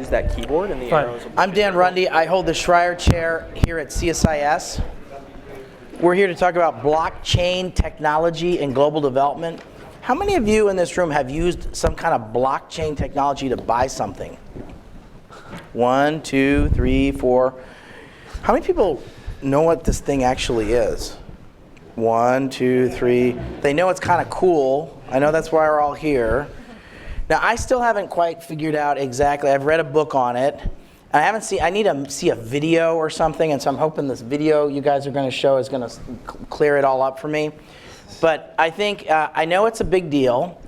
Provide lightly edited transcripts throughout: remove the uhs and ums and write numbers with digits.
use that keyboard and the arrows. I'm Dan Rundy. I hold the Schreier Chair here at CSIS. We're here to talk about blockchain technology and global development. How many of you in this room have used some kind of blockchain technology to buy something? 1, 2, 3, 4. How many people know what this thing actually is? 1, 2, 3. They know it's kind of cool. I know that's why we're all here. Now, I still haven't quite figured out exactly. I've read a book on it. I need to see a video or something, and so I'm hoping this video you guys are going to show is going to clear it all up for me. But I think, I know it's a big deal,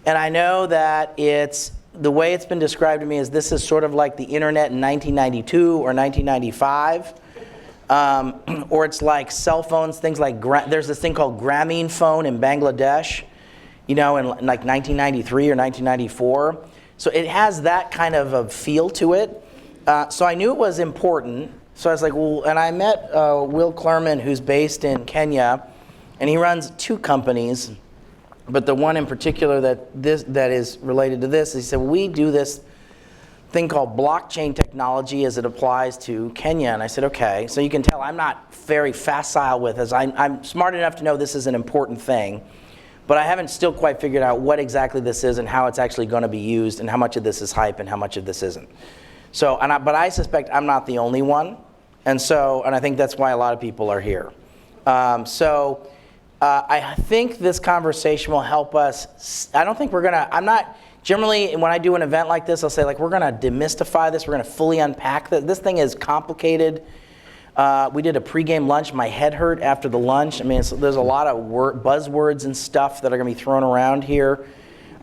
and I know that the way it's been described to me is this is sort of like the internet in 1992 or 1995. Or it's like cell phones, things like, there's this thing called Grameen phone in Bangladesh, in like 1993 or 1994. So it has that kind of a feel to it. So I knew it was important. So I was like, well, and I met Will Klerman, who's based in Kenya, and he runs 2 companies. But the one in particular that is related to this, he said, we do this thing called blockchain technology as it applies to Kenya. And I said, okay. So you can tell I'm not very facile with this. I'm smart enough to know this is an important thing, but I haven't still quite figured out what exactly this is and how it's actually going to be used and how much of this is hype and how much of this isn't. So, but I suspect I'm not the only one. And I think that's why a lot of people are here. I think this conversation will help us. Generally, when I do an event like this, I'll say, we're going to demystify this. We're going to fully unpack this. This thing is complicated. We did a pregame lunch. My head hurt after the lunch. I mean, there's a lot of buzzwords and stuff that are going to be thrown around here.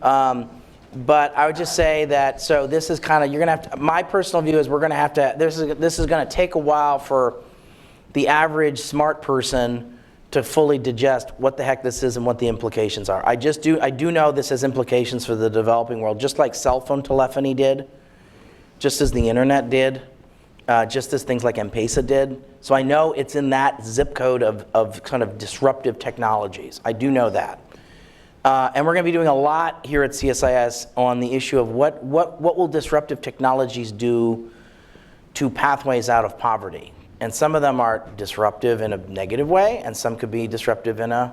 But I would just say that, so this is kind of, you're going to have to, my personal view is we're going to have to, this is going to take a while for the average smart person to fully digest what the heck this is and what the implications are. I do know this has implications for the developing world, just like cell phone telephony did, just as the internet did, just as things like M-Pesa did. So I know it's in that zip code of kind of disruptive technologies. I do know that. And we're going to be doing a lot here at CSIS on the issue of what will disruptive technologies do to pathways out of poverty. And some of them are disruptive in a negative way, and some could be disruptive in a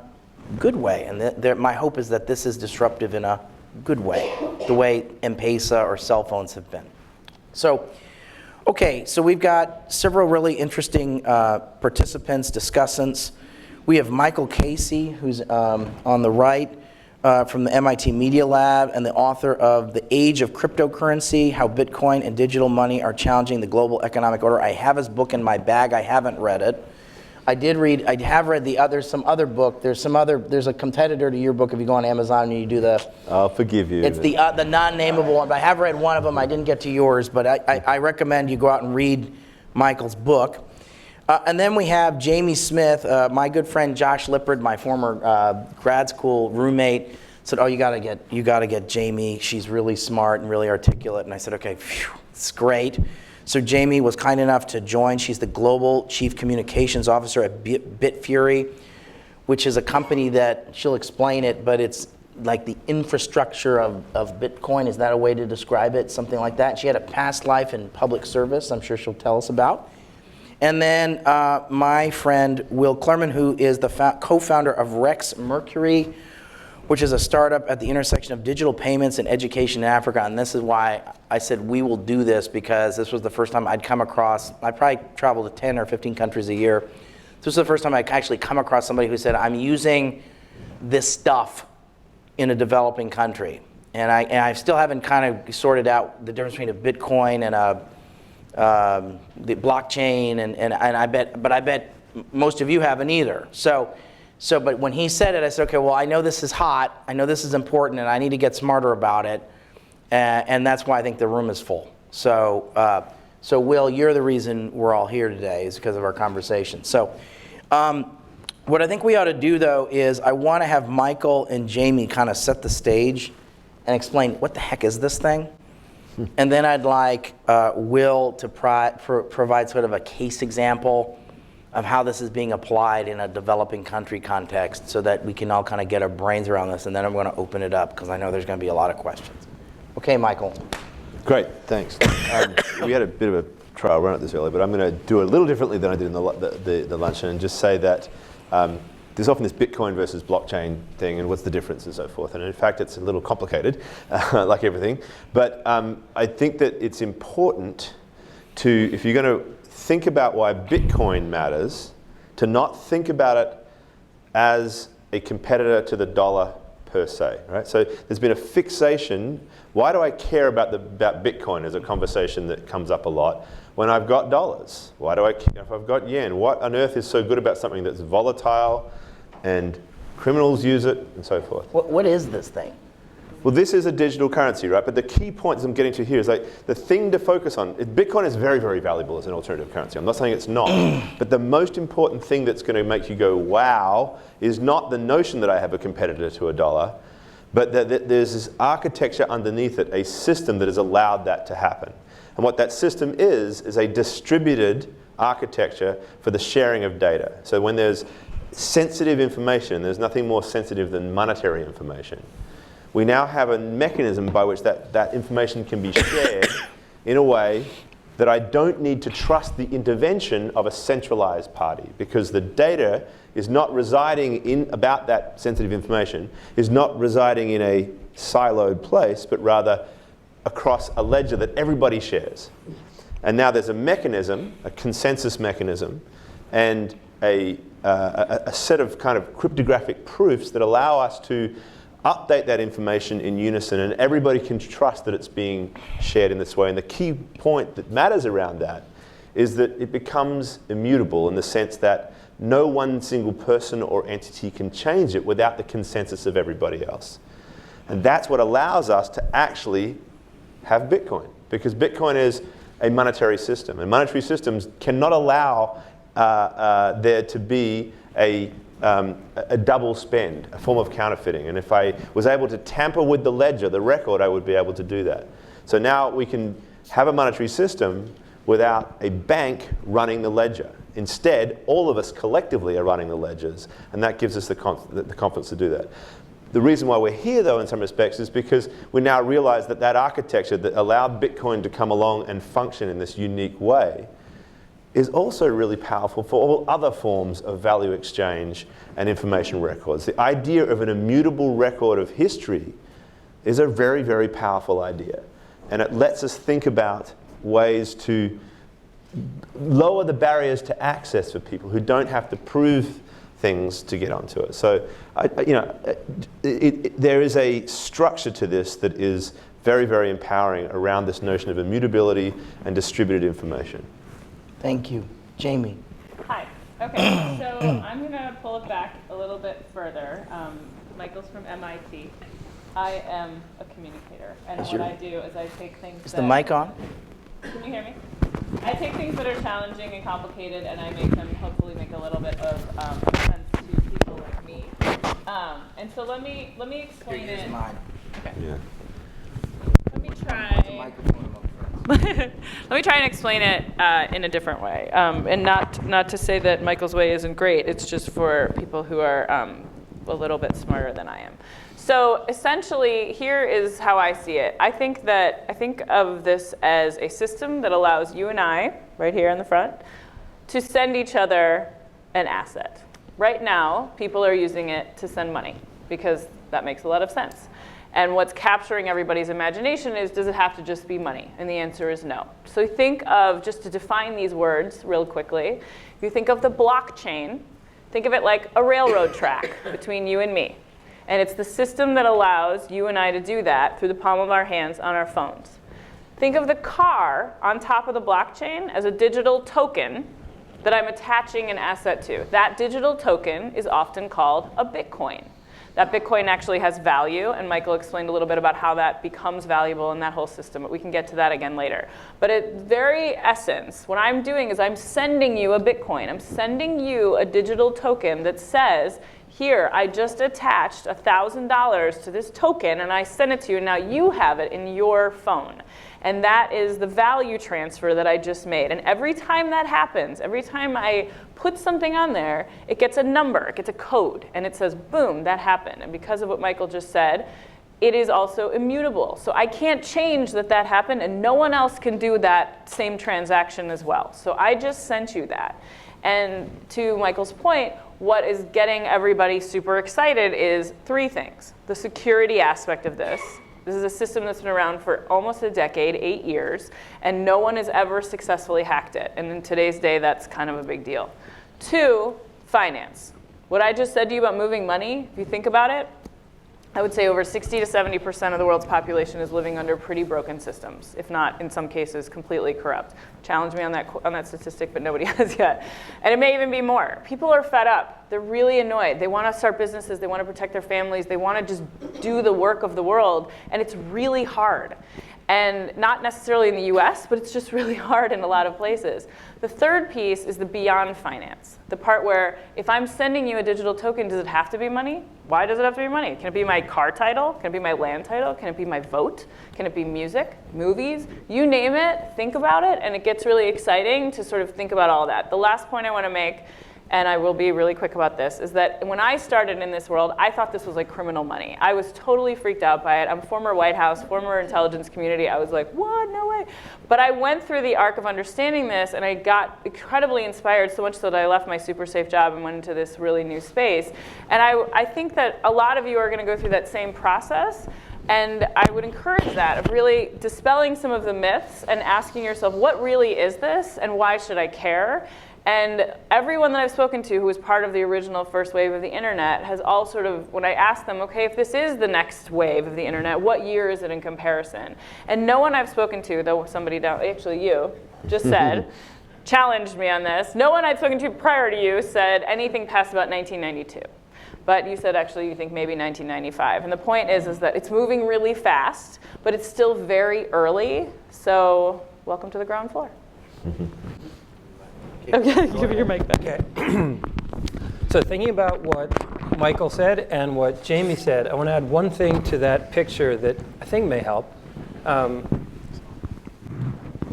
good way. And my hope is that this is disruptive in a good way, the way M-Pesa or cell phones have been. So, okay, so we've got several really interesting participants, discussants. We have Michael Casey, who's on the right, from the MIT Media Lab and the author of The Age of Cryptocurrency, How Bitcoin and Digital Money Are Challenging the Global Economic Order. I have his book in my bag. I haven't read it. I have read some other book. There's a competitor to your book if you go on Amazon and you do the... I'll forgive you. It's the non-nameable one, but I have read one of them. I didn't get to yours, but I recommend you go out and read Michael's book. And then we have Jamie Smith, my good friend Josh Lippard, my former grad school roommate, said, "Oh, you gotta get Jamie. She's really smart and really articulate." And I said, "Okay, it's great." So Jamie was kind enough to join. She's the global chief communications officer at Bitfury, which is a company that she'll explain it, but it's like the infrastructure of Bitcoin. Is that a way to describe it? Something like that. She had a past life in public service. I'm sure she'll tell us about. And then my friend Will Klerman, who is the co-founder of Rex Mercury, which is a startup at the intersection of digital payments and education in Africa. And this is why I said we will do this, because this was the first time I'd come across, I probably travel to 10 or 15 countries a year. This was the first time I'd actually come across somebody who said, I'm using this stuff in a developing country. And I still haven't kind of sorted out the difference between a Bitcoin and the blockchain, and I bet most of you haven't either. But when he said it, I said, okay, well, I know this is hot, I know this is important, and I need to get smarter about it, and that's why I think the room is full. So Will, you're the reason we're all here today, is because of our conversation. So what I think we ought to do, though, is I want to have Michael and Jamie kind of set the stage and explain what the heck is this thing. And then I'd like Will to provide sort of a case example of how this is being applied in a developing country context, so that we can all kind of get our brains around this. And then I'm going to open it up, because I know there's going to be a lot of questions. Okay, Michael. Great, thanks. We had a bit of a trial run at this earlier, but I'm going to do it a little differently than I did in the luncheon and just say that there's often this Bitcoin versus blockchain thing and what's the difference and so forth. And in fact, it's a little complicated, like everything. But I think that it's important to, if you're going to think about why Bitcoin matters, to not think about it as a competitor to the dollar per se, right? So there's been a fixation. Why do I care about Bitcoin as a conversation that comes up a lot when I've got dollars? Why do I care if I've got yen? What on earth is so good about something that's volatile and criminals use it and so forth? What is this thing? Well, this is a digital currency, right? But the key points I'm getting to here is like the thing to focus on. Bitcoin is very, very valuable as an alternative currency. I'm not saying it's not. But the most important thing that's going to make you go, wow, is not the notion that I have a competitor to a dollar, but that there's this architecture underneath it, a system that has allowed that to happen. And what that system is a distributed architecture for the sharing of data. So when there's sensitive information, there's nothing more sensitive than monetary information. We now have a mechanism by which that information can be shared in a way that I don't need to trust the intervention of a centralized party, because the data is not residing about that sensitive information, is not residing in a siloed place, but rather across a ledger that everybody shares. And now there's a mechanism, a consensus mechanism, and a set of kind of cryptographic proofs that allow us to update that information in unison, and everybody can trust that it's being shared in this way. And the key point that matters around that is that it becomes immutable in the sense that no one single person or entity can change it without the consensus of everybody else. And that's what allows us to actually have Bitcoin, because Bitcoin is a monetary system, and monetary systems cannot allow there to be a double spend, a form of counterfeiting. And if I was able to tamper with the ledger, the record, I would be able to do that. So now we can have a monetary system without a bank running the ledger. Instead, all of us collectively are running the ledgers, and that gives us the confidence to do that. The reason why we're here, though, in some respects, is because we now realize that that architecture that allowed Bitcoin to come along and function in this unique way is also really powerful for all other forms of value exchange and information records. The idea of an immutable record of history is a very, very powerful idea. And it lets us think about ways to lower the barriers to access for people who don't have to prove things to get onto it. So, there is a structure to this that is very, very empowering around this notion of immutability and distributed information. Thank you. Jamie. Hi. Okay, so I'm going to pull it back a little bit further. Michael's from MIT. I am a communicator, and what I do is I take things Is the mic on? Can you hear me? I take things that are challenging and complicated, and I make them hopefully make a little bit of sense to people like me. And so let me explain Here's it. mine. Okay. Yeah. Let me try. Let me try and explain it in a different way, and not to say that Michael's way isn't great. It's just for people who are a little bit smarter than I am. So essentially, here is how I see it. I think of this as a system that allows you and I, right here in the front, to send each other an asset. Right now, people are using it to send money because that makes a lot of sense. And what's capturing everybody's imagination is, does it have to just be money? And the answer is no. So think of, just to define these words real quickly, if you think of the blockchain, think of it like a railroad track between you and me. And it's the system that allows you and I to do that through the palm of our hands on our phones. Think of the car on top of the blockchain as a digital token that I'm attaching an asset to. That digital token is often called a Bitcoin. That Bitcoin actually has value, and Michael explained a little bit about how that becomes valuable in that whole system, but we can get to that again later. But at very essence, what I'm doing is I'm sending you a Bitcoin. I'm sending you a digital token that says, here, I just attached $1,000 to this token, and I sent it to you, and now you have it in your phone. And that is the value transfer that I just made. And every time that happens, every time I put something on there, it gets a number, it gets a code, and it says, boom, that happened. And because of what Michael just said, it is also immutable. So I can't change that that happened, and no one else can do that same transaction as well. So I just sent you that. And to Michael's point, what is getting everybody super excited is 3 things. The security aspect of this. This is a system that's been around for almost a decade, 8 years, and no one has ever successfully hacked it. And in today's day, that's kind of a big deal. 2, finance. What I just said to you about moving money, if you think about it, I would say over 60 to 70% of the world's population is living under pretty broken systems, if not, in some cases, completely corrupt. Challenge me on that statistic, but nobody has yet. And it may even be more. People are fed up. They're really annoyed. They want to start businesses. They want to protect their families. They want to just do the work of the world, and it's really hard. And not necessarily in the US, but it's just really hard in a lot of places. The third piece is the beyond finance. The part where if I'm sending you a digital token, does it have to be money? Why does it have to be money? Can it be my car title? Can it be my land title? Can it be my vote? Can it be music, movies? You name it, think about it, and it gets really exciting to sort of think about all that. The last point I want to make, and I will be really quick about this, is that when I started in this world, I thought this was like criminal money. I was totally freaked out by it. I'm former White House, former intelligence community. I was like, what? No way. But I went through the arc of understanding this, and I got incredibly inspired, so much so that I left my super safe job and went into this really new space. And I think that a lot of you are going to go through that same process. And I would encourage that, of really dispelling some of the myths and asking yourself, what really is this, and why should I care? And everyone that I've spoken to who was part of the original first wave of the internet has all sort of, when I ask them, okay, if this is the next wave of the internet, what year is it in comparison? And no one I've spoken to, though somebody down, actually you, just said, challenged me on this. No one I'd spoken to prior to you said anything past about 1992. But you said actually you think maybe 1995. And the point is that it's moving really fast, but it's still very early. So welcome to the ground floor. Okay, give me your mic back. Okay. So thinking about what Michael said and what Jamie said, I want to add one thing to that picture that I think may help. The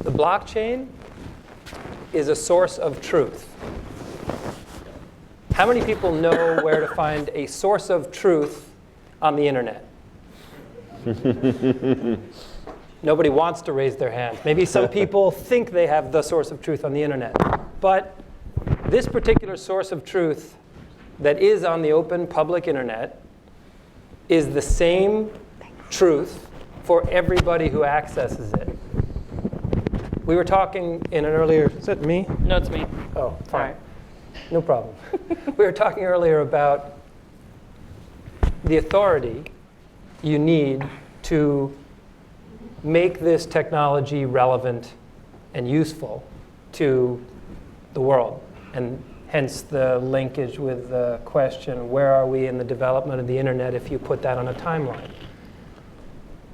blockchain is a source of truth. How many people know where to find a source of truth on the internet? Nobody wants to raise their hand. Maybe some people think they have the source of truth on the internet. But this particular source of truth that is on the open public internet is the same truth for everybody who accesses it. We were talking in an earlier, is it me? No, it's me. Oh, Sorry. No problem. We were talking earlier about the authority you need to make this technology relevant and useful to the world. And hence the linkage with the question, where are we in the development of the internet if you put that on a timeline?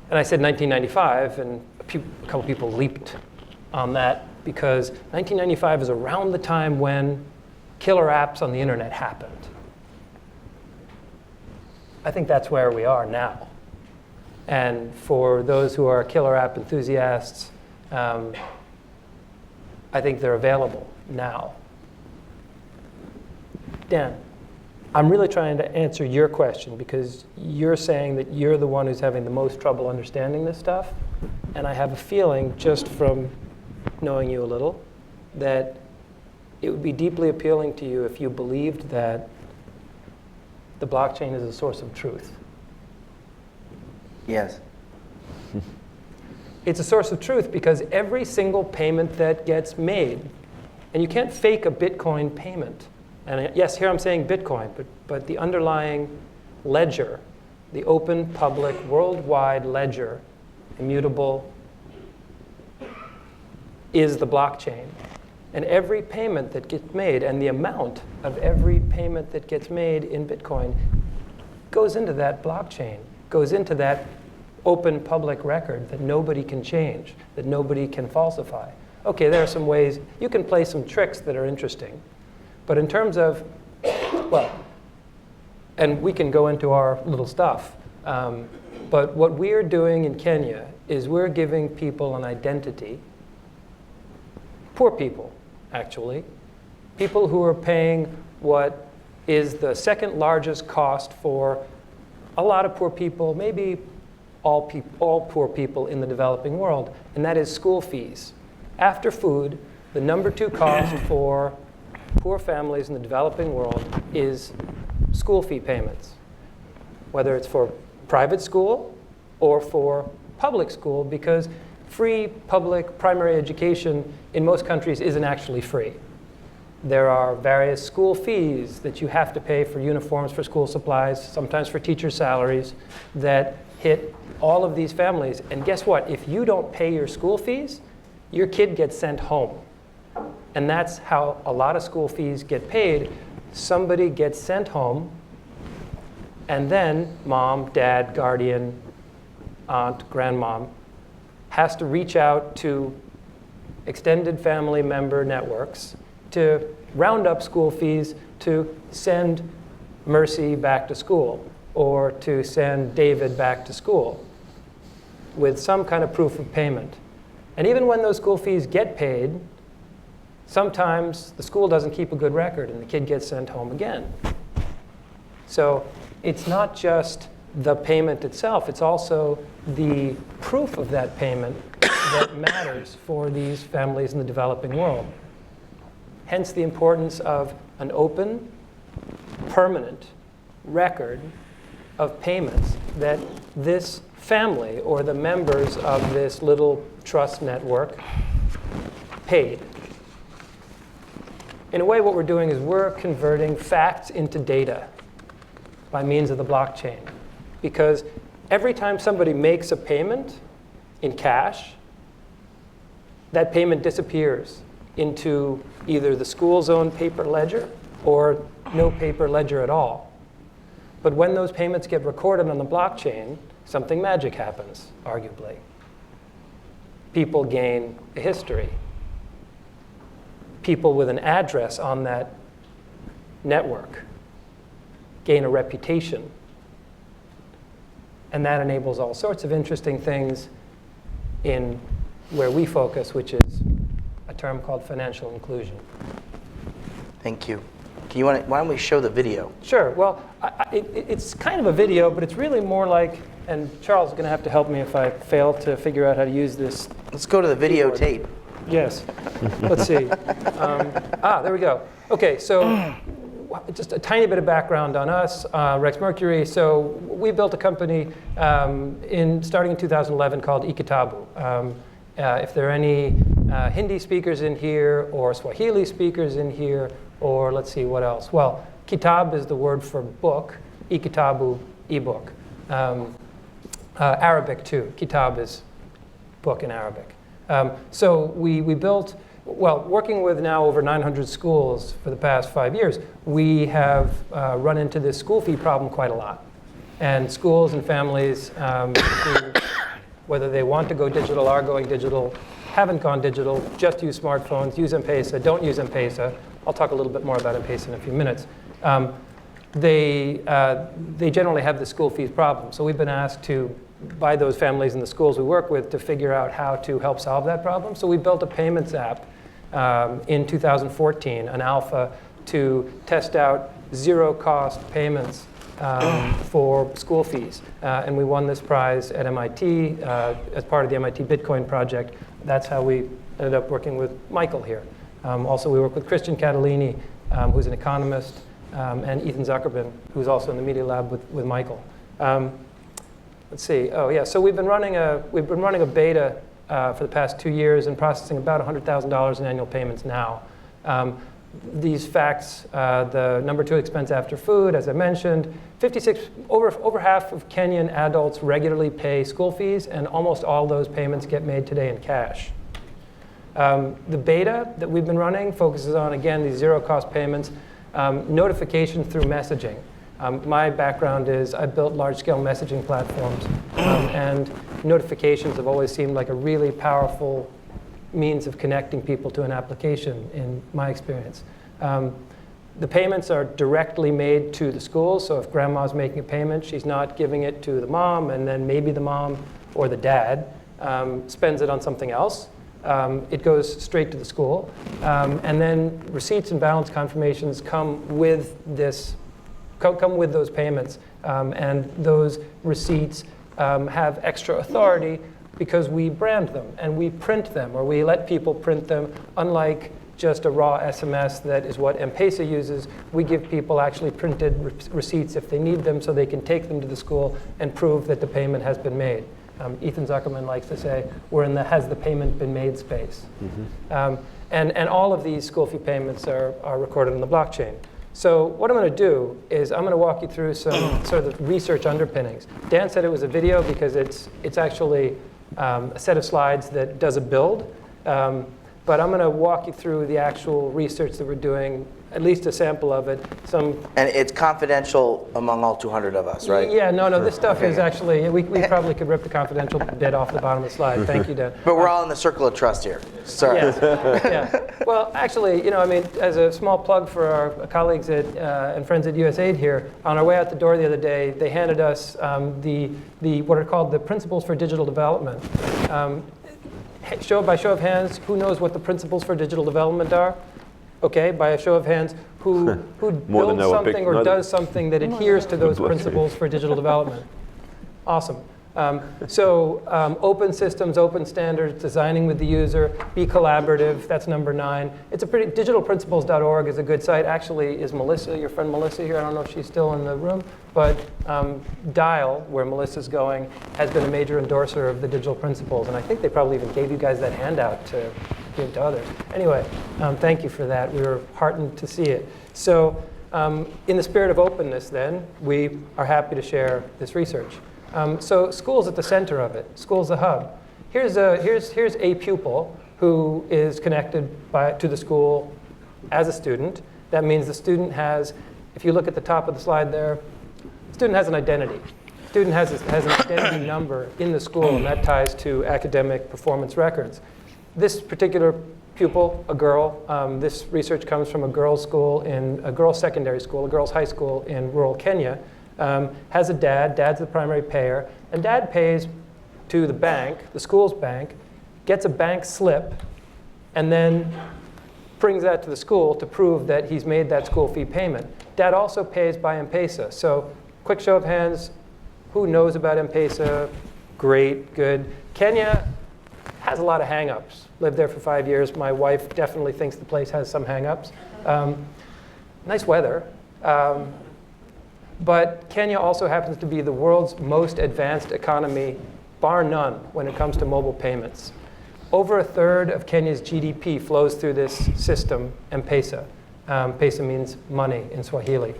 And I said 1995, and a couple people leaped on that because 1995 is around the time when killer apps on the internet happened. I think that's where we are now. And for those who are killer app enthusiasts, I think they're available now. Dan, I'm really trying to answer your question because you're saying that you're the one who's having the most trouble understanding this stuff. And I have a feeling, just from knowing you a little, that it would be deeply appealing to you if you believed that the blockchain is a source of truth. Yes. It's a source of truth because every single payment that gets made, and you can't fake a Bitcoin payment. And yes, here I'm saying Bitcoin, but the underlying ledger, the open, public, worldwide ledger, immutable, is the blockchain. And every payment that gets made, and the amount of every payment that gets made in Bitcoin goes into that blockchain, goes into that open public record that nobody can change, that nobody can falsify. Okay, there are some ways, you can play some tricks that are interesting. But in terms of, well, and we can go into our little stuff, but what we're doing in Kenya is we're giving people an identity, poor people, actually, people who are paying what is the second largest cost for a lot of poor people, maybe all poor people in the developing world, and that is school fees. After food, the number 2 cost for poor families in the developing world is school fee payments, whether it's for private school or for public school, because free public primary education in most countries isn't actually free. There are various school fees that you have to pay for uniforms, for school supplies, sometimes for teachers' salaries, that hit all of these families. And guess what? If you don't pay your school fees, your kid gets sent home. And that's how a lot of school fees get paid. Somebody gets sent home, and then mom, dad, guardian, aunt, grandmom has to reach out to extended family member networks to round up school fees to send Mercy back to school or to send David back to school with some kind of proof of payment. And even when those school fees get paid, sometimes the school doesn't keep a good record and the kid gets sent home again. So it's not just the payment itself, it's also the proof of that payment that matters for these families in the developing world. Hence the importance of an open, permanent record of payments that this family or the members of this little trust network paid. In a way, what we're doing is we're converting facts into data by means of the blockchain. Because every time somebody makes a payment in cash, that payment disappears into either the school's own paper ledger or no paper ledger at all. But when those payments get recorded on the blockchain, something magic happens, arguably. People gain a history. People with an address on that network gain a reputation. And that enables all sorts of interesting things in where we focus, which is a term called financial inclusion. Thank you. Why don't we show the video? Sure. Well, it's kind of a video, but it's really more like, and Charles is going to have to help me if I fail to figure out how to use this. Let's go to the videotape. Yes. Let's see. There we go. Okay, so just a tiny bit of background on us, Rex Mercury. So we built a company starting in 2011 called eKitabu. If there are any Hindi speakers in here or Swahili speakers in here, or let's see, what else? Well, kitab is the word for book, eKitabu, ebook. Arabic too, kitab is book in Arabic. So we built, well, working with now over 900 schools for the past 5 years, we have run into this school fee problem quite a lot. And schools and families, who, whether they want to go digital, are going digital, haven't gone digital, just use smartphones, use M-Pesa, don't use M-Pesa. I'll talk a little bit more about M-Pesa in a few minutes. They generally have the school fees problem. So we've been asked to, by those families and the schools we work with, to figure out how to help solve that problem. So we built a payments app in 2014, an alpha, to test out zero-cost payments for school fees. And we won this prize at MIT as part of the MIT Bitcoin project. That's how we ended up working with Michael here. Also, we work with Christian Catalini, who's an economist, and Ethan Zuckerman, who's also in the Media Lab with Michael. Let's see. Oh, yeah. So we've been running a beta for the past 2 years and processing about $100,000 in annual payments now. These facts: the number 2 expense after food, as I mentioned, over half of Kenyan adults regularly pay school fees, and almost all those payments get made today in cash. The beta that we've been running focuses on, again, these zero-cost payments, notification through messaging. My background is I built large-scale messaging platforms, and notifications have always seemed like a really powerful means of connecting people to an application, in my experience. The payments are directly made to the school, so if grandma's making a payment, she's not giving it to the mom, and then maybe the mom or the dad spends it on something else. It goes straight to the school. And then receipts and balance confirmations come with those payments. And those receipts have extra authority because we brand them and we print them, or we let people print them, unlike just a raw SMS that is what M-Pesa uses. We give people actually printed receipts if they need them, so they can take them to the school and prove that the payment has been made. Ethan Zuckerman likes to say, we're in the has the payment been made space. And all of these school fee payments are recorded on the blockchain. So what I'm going to do is I'm going to walk you through some sort of research underpinnings. Dan said it was a video because it's actually a set of slides that does a build. But I'm going to walk you through the actual research that we're doing, at least a sample of it. And it's confidential among all 200 of us, right? Yeah, no, this stuff is actually, we probably could rip the confidential bit off the bottom of the slide. Thank you, Dan. But we're all in the circle of trust here. Sorry. Yeah. Well, actually, as a small plug for our colleagues and friends at USAID here, on our way out the door the other day, they handed us what are called the Principles for Digital Development. By show of hands, who knows what the principles for digital development are? Okay, by a show of hands, who builds something or does something that adheres to those principles for digital development? Awesome. Open systems, open standards, designing with the user, be collaborative, that's number 9. It's a digitalprinciples.org is a good site. Actually, is Melissa, your friend Melissa here? I don't know if she's still in the room, but Dial, where Melissa's going, has been a major endorser of the digital principles, and I think they probably even gave you guys that handout to give to others. Anyway, thank you for that. We were heartened to see it. So in the spirit of openness, then, we are happy to share this research. So school's at the center of it. School's the hub. Here's a pupil who is connected to the school as a student. That means the student has, if you look at the top of the slide there, the student has an identity. The student has an identity number in the school, and that ties to academic performance records. This particular pupil, a girl, this research comes from a girls' school a girls' secondary school, a girls' high school in rural Kenya. Has a dad. Dad's the primary payer. And dad pays to the bank, the school's bank, gets a bank slip, and then brings that to the school to prove that he's made that school fee payment. Dad also pays by M-Pesa. So quick show of hands, who knows about M-Pesa? Great, good. Kenya has a lot of hang-ups. Lived there for 5 years. My wife definitely thinks the place has some hang-ups. Nice weather. But Kenya also happens to be the world's most advanced economy, bar none, when it comes to mobile payments. Over a third of Kenya's GDP flows through this system, M-Pesa. Pesa means money in Swahili.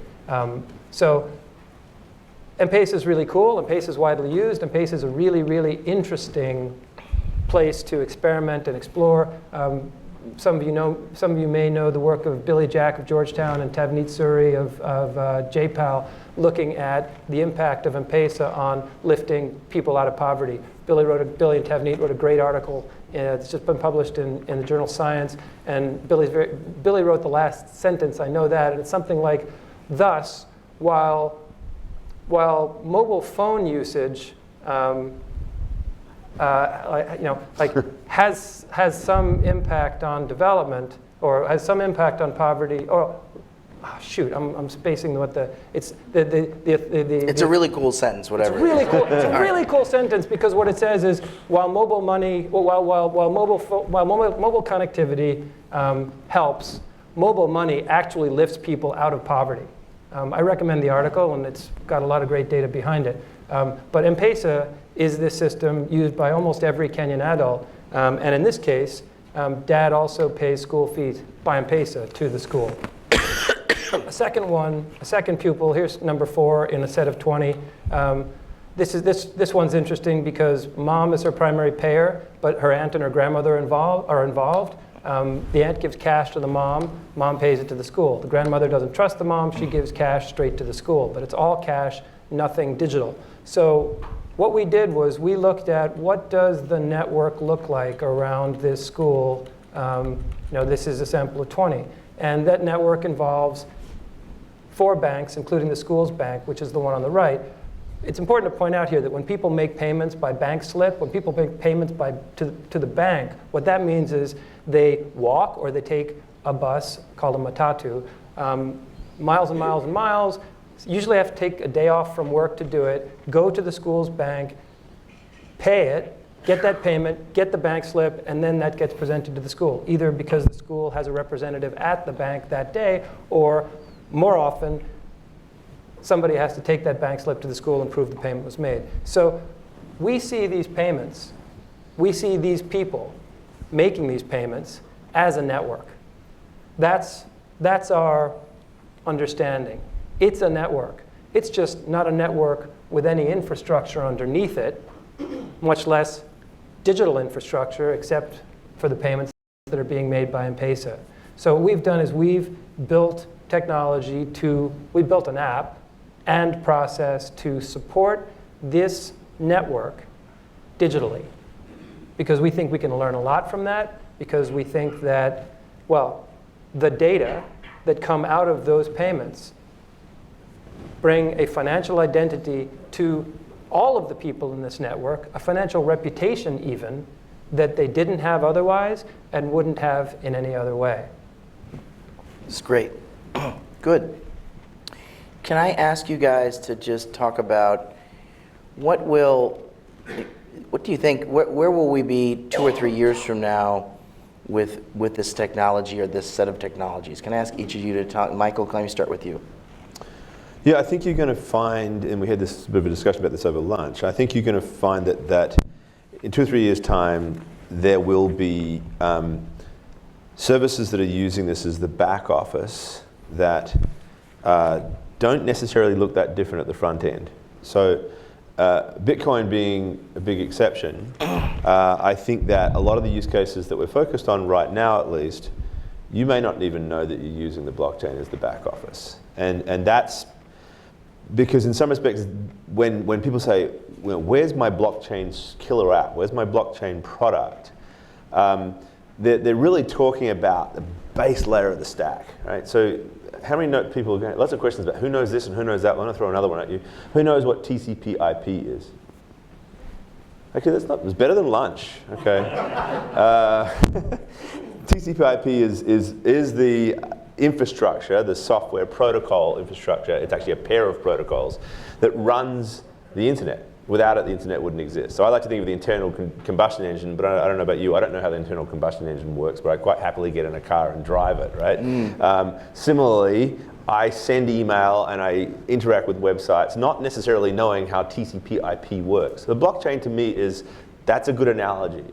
So M-Pesa is really cool. M-Pesa is widely used. M-Pesa is a really, really interesting place to experiment and explore. Some of you may know the work of Billy Jack of Georgetown and Tavneet Suri of JPAL, looking at the impact of M-Pesa on lifting people out of poverty. Billy and Tavneet wrote a great article. It's just been published in the journal Science. And Billy wrote the last sentence, I know that, and it's something like, thus, while mobile phone usage has some impact on development, or has some impact on poverty, or I'm spacing what it's a really cool sentence, whatever. It's really cool. It's a really cool sentence because what it says is while mobile connectivity helps, mobile money actually lifts people out of poverty. I recommend the article, and it's got a lot of great data behind it. But M-Pesa is this system used by almost every Kenyan adult. And in this case, dad also pays school fees by M-Pesa to the school. A second pupil, here's number 4 in a set of 20. This one's interesting because mom is her primary payer, but her aunt and her grandmother are involved. The aunt gives cash to the mom pays it to the school. The grandmother doesn't trust the mom, she gives cash straight to the school, but it's all cash, nothing digital. So what we did was we looked at what does the network look like around this school. This is a sample of 20. And that network involves 4 banks, including the school's bank, which is the one on the right. It's important to point out here that when people make payments by bank slip, when people make payments to the bank, what that means is they walk or they take a bus called a matatu, miles and miles and miles, usually have to take a day off from work to do it, go to the school's bank, pay it, get that payment, get the bank slip, and then that gets presented to the school, either because the school has a representative at the bank that day, or more often, somebody has to take that bank slip to the school and prove the payment was made. So we see these payments, we see these people making these payments as a network. That's our understanding. It's a network. It's just not a network with any infrastructure underneath it, much less digital infrastructure, except for the payments that are being made by M-Pesa. So what we've done is we've built technology we built an app and process to support this network digitally. Because we think we can learn a lot from that, because we think that, well, the data that come out of those payments bring a financial identity to all of the people in this network, a financial reputation even, that they didn't have otherwise and wouldn't have in any other way. It's great. Good. Can I ask you guys to just talk about what do you think, where will we be 2 or 3 years from now with this technology or this set of technologies? Can I ask each of you to talk? Michael, can I start with you? Yeah, I think you're going to find, and we had this bit of a discussion about this over lunch, I think you're going to find that in 2 or 3 years' time, there will be services that are using this as the back office that don't necessarily look that different at the front end. So Bitcoin being a big exception, I think that a lot of the use cases that we're focused on right now, at least, you may not even know that you're using the blockchain as the back office. And that's because in some respects, when people say, well, where's my blockchain killer app? Where's my blockchain product? They're really talking about the base layer of the stack, right? So how many people, lots of questions about who knows this and who knows that. I'm going to throw another one at you. Who knows what TCP/IP is? Okay, it's better than lunch, okay? TCP/IP is the infrastructure, the software protocol infrastructure. It's actually a pair of protocols that runs the internet. Without it, the internet wouldn't exist. So I like to think of the internal combustion engine, but I don't know about you. I don't know how the internal combustion engine works, but I quite happily get in a car and drive it, right? Similarly, I send email and I interact with websites, not necessarily knowing how TCP/IP works. The blockchain to me that's a good analogy.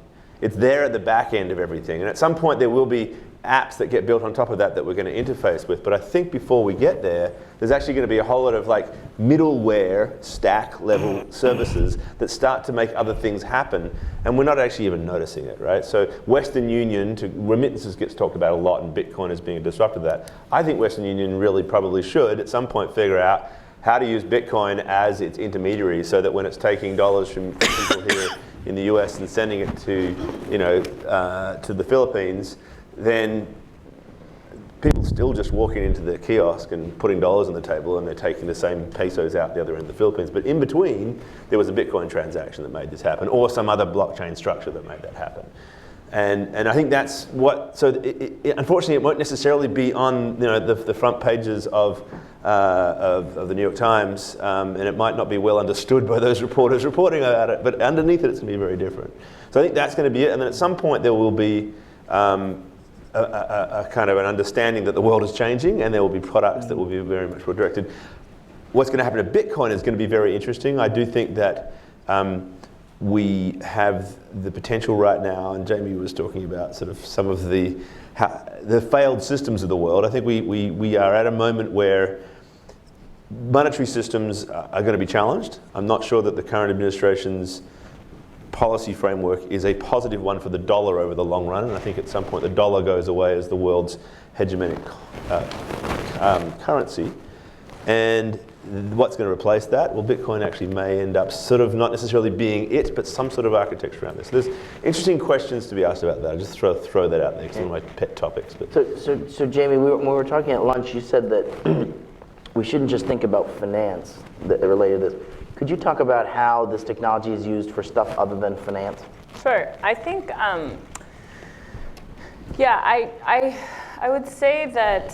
It's there at the back end of everything. And at some point there will be apps that get built on top of that we're going to interface with. But I think before we get there, there's actually going to be a whole lot of like middleware stack level services that start to make other things happen. And we're not actually even noticing it, right? So Western Union, remittances gets talked about a lot, and Bitcoin is being a disruptor to that. I think Western Union really probably should at some point figure out how to use Bitcoin as its intermediary, so that when it's taking dollars from people here in the US and sending it to, to the Philippines, then people still just walking into the kiosk and putting dollars on the table, and they're taking the same pesos out the other end of the Philippines. But in between, there was a Bitcoin transaction that made this happen, or some other blockchain structure that made that happen. And I think that's what. So unfortunately, it won't necessarily be on the front pages of the New York Times, and it might not be well understood by those reporters reporting about it. But underneath it, it's going to be very different. So I think that's going to be it. And then at some point, there will be a kind of an understanding that the world is changing, and there will be products that will be very much more directed. What's going to happen to Bitcoin is going to be very interesting. I do think that we have the potential right now, and Jamie was talking about sort of some of the failed systems of the world. I think we are at a moment where monetary systems are going to be challenged. I'm not sure that the current administration's policy framework is a positive one for the dollar over the long run, and I think at some point the dollar goes away as the world's hegemonic currency. And what's going to replace that? Well, Bitcoin actually may end up sort of not necessarily being it, but some sort of architecture around this. There's interesting questions to be asked about that. I'll just throw that out there, because it's one of my pet topics. But So Jamie, when we were talking at lunch, you said that we shouldn't just think about finance related to this. Could you talk about how this technology is used for stuff other than finance? Sure. I think, I would say that,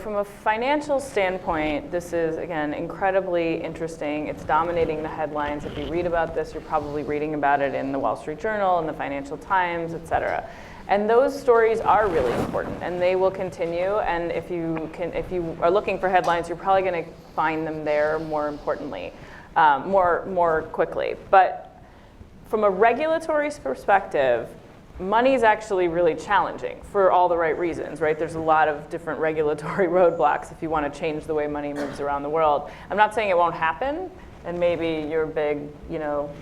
from a financial standpoint, this is, again, incredibly interesting. It's dominating the headlines. If you read about this, you're probably reading about it in the Wall Street Journal and the Financial Times, et cetera. And those stories are really important, and they will continue. And if you are looking for headlines, you're probably going to find them there more importantly, more quickly. But from a regulatory perspective, money is actually really challenging for all the right reasons, right? There's a lot of different regulatory roadblocks if you want to change the way money moves around the world. I'm not saying it won't happen, and maybe your big,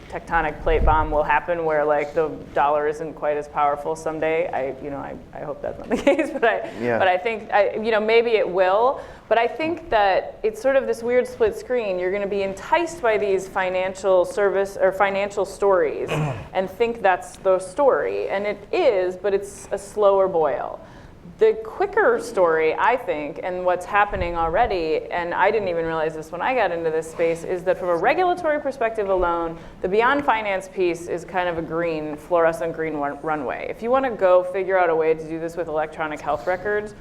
tectonic plate bomb will happen where like the dollar isn't quite as powerful someday. I hope that's not the case, but I think maybe it will. But I think that it's sort of this weird split screen. You're going to be enticed by these financial service or financial stories and think that's the story, and it is, but it's a slower boil. The quicker story, I think, and what's happening already, and I didn't even realize this when I got into this space, is that from a regulatory perspective alone, the beyond finance piece is kind of a fluorescent green runway. If you want to go figure out a way to do this with electronic health records,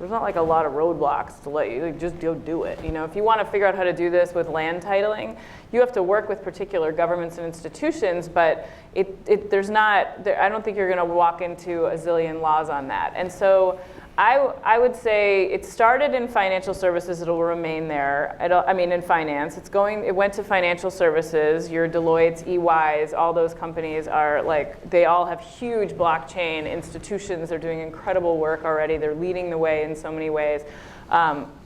there's not like a lot of roadblocks to let you just go do it. If you want to figure out how to do this with land titling, you have to work with particular governments and institutions, but I don't think you're going to walk into a zillion laws on that. And so I would say it started in financial services. It'll remain there. In finance. It went to financial services. Your Deloittes, EYs, all those companies they all have huge blockchain institutions. They're doing incredible work already. They're leading the way in so many ways.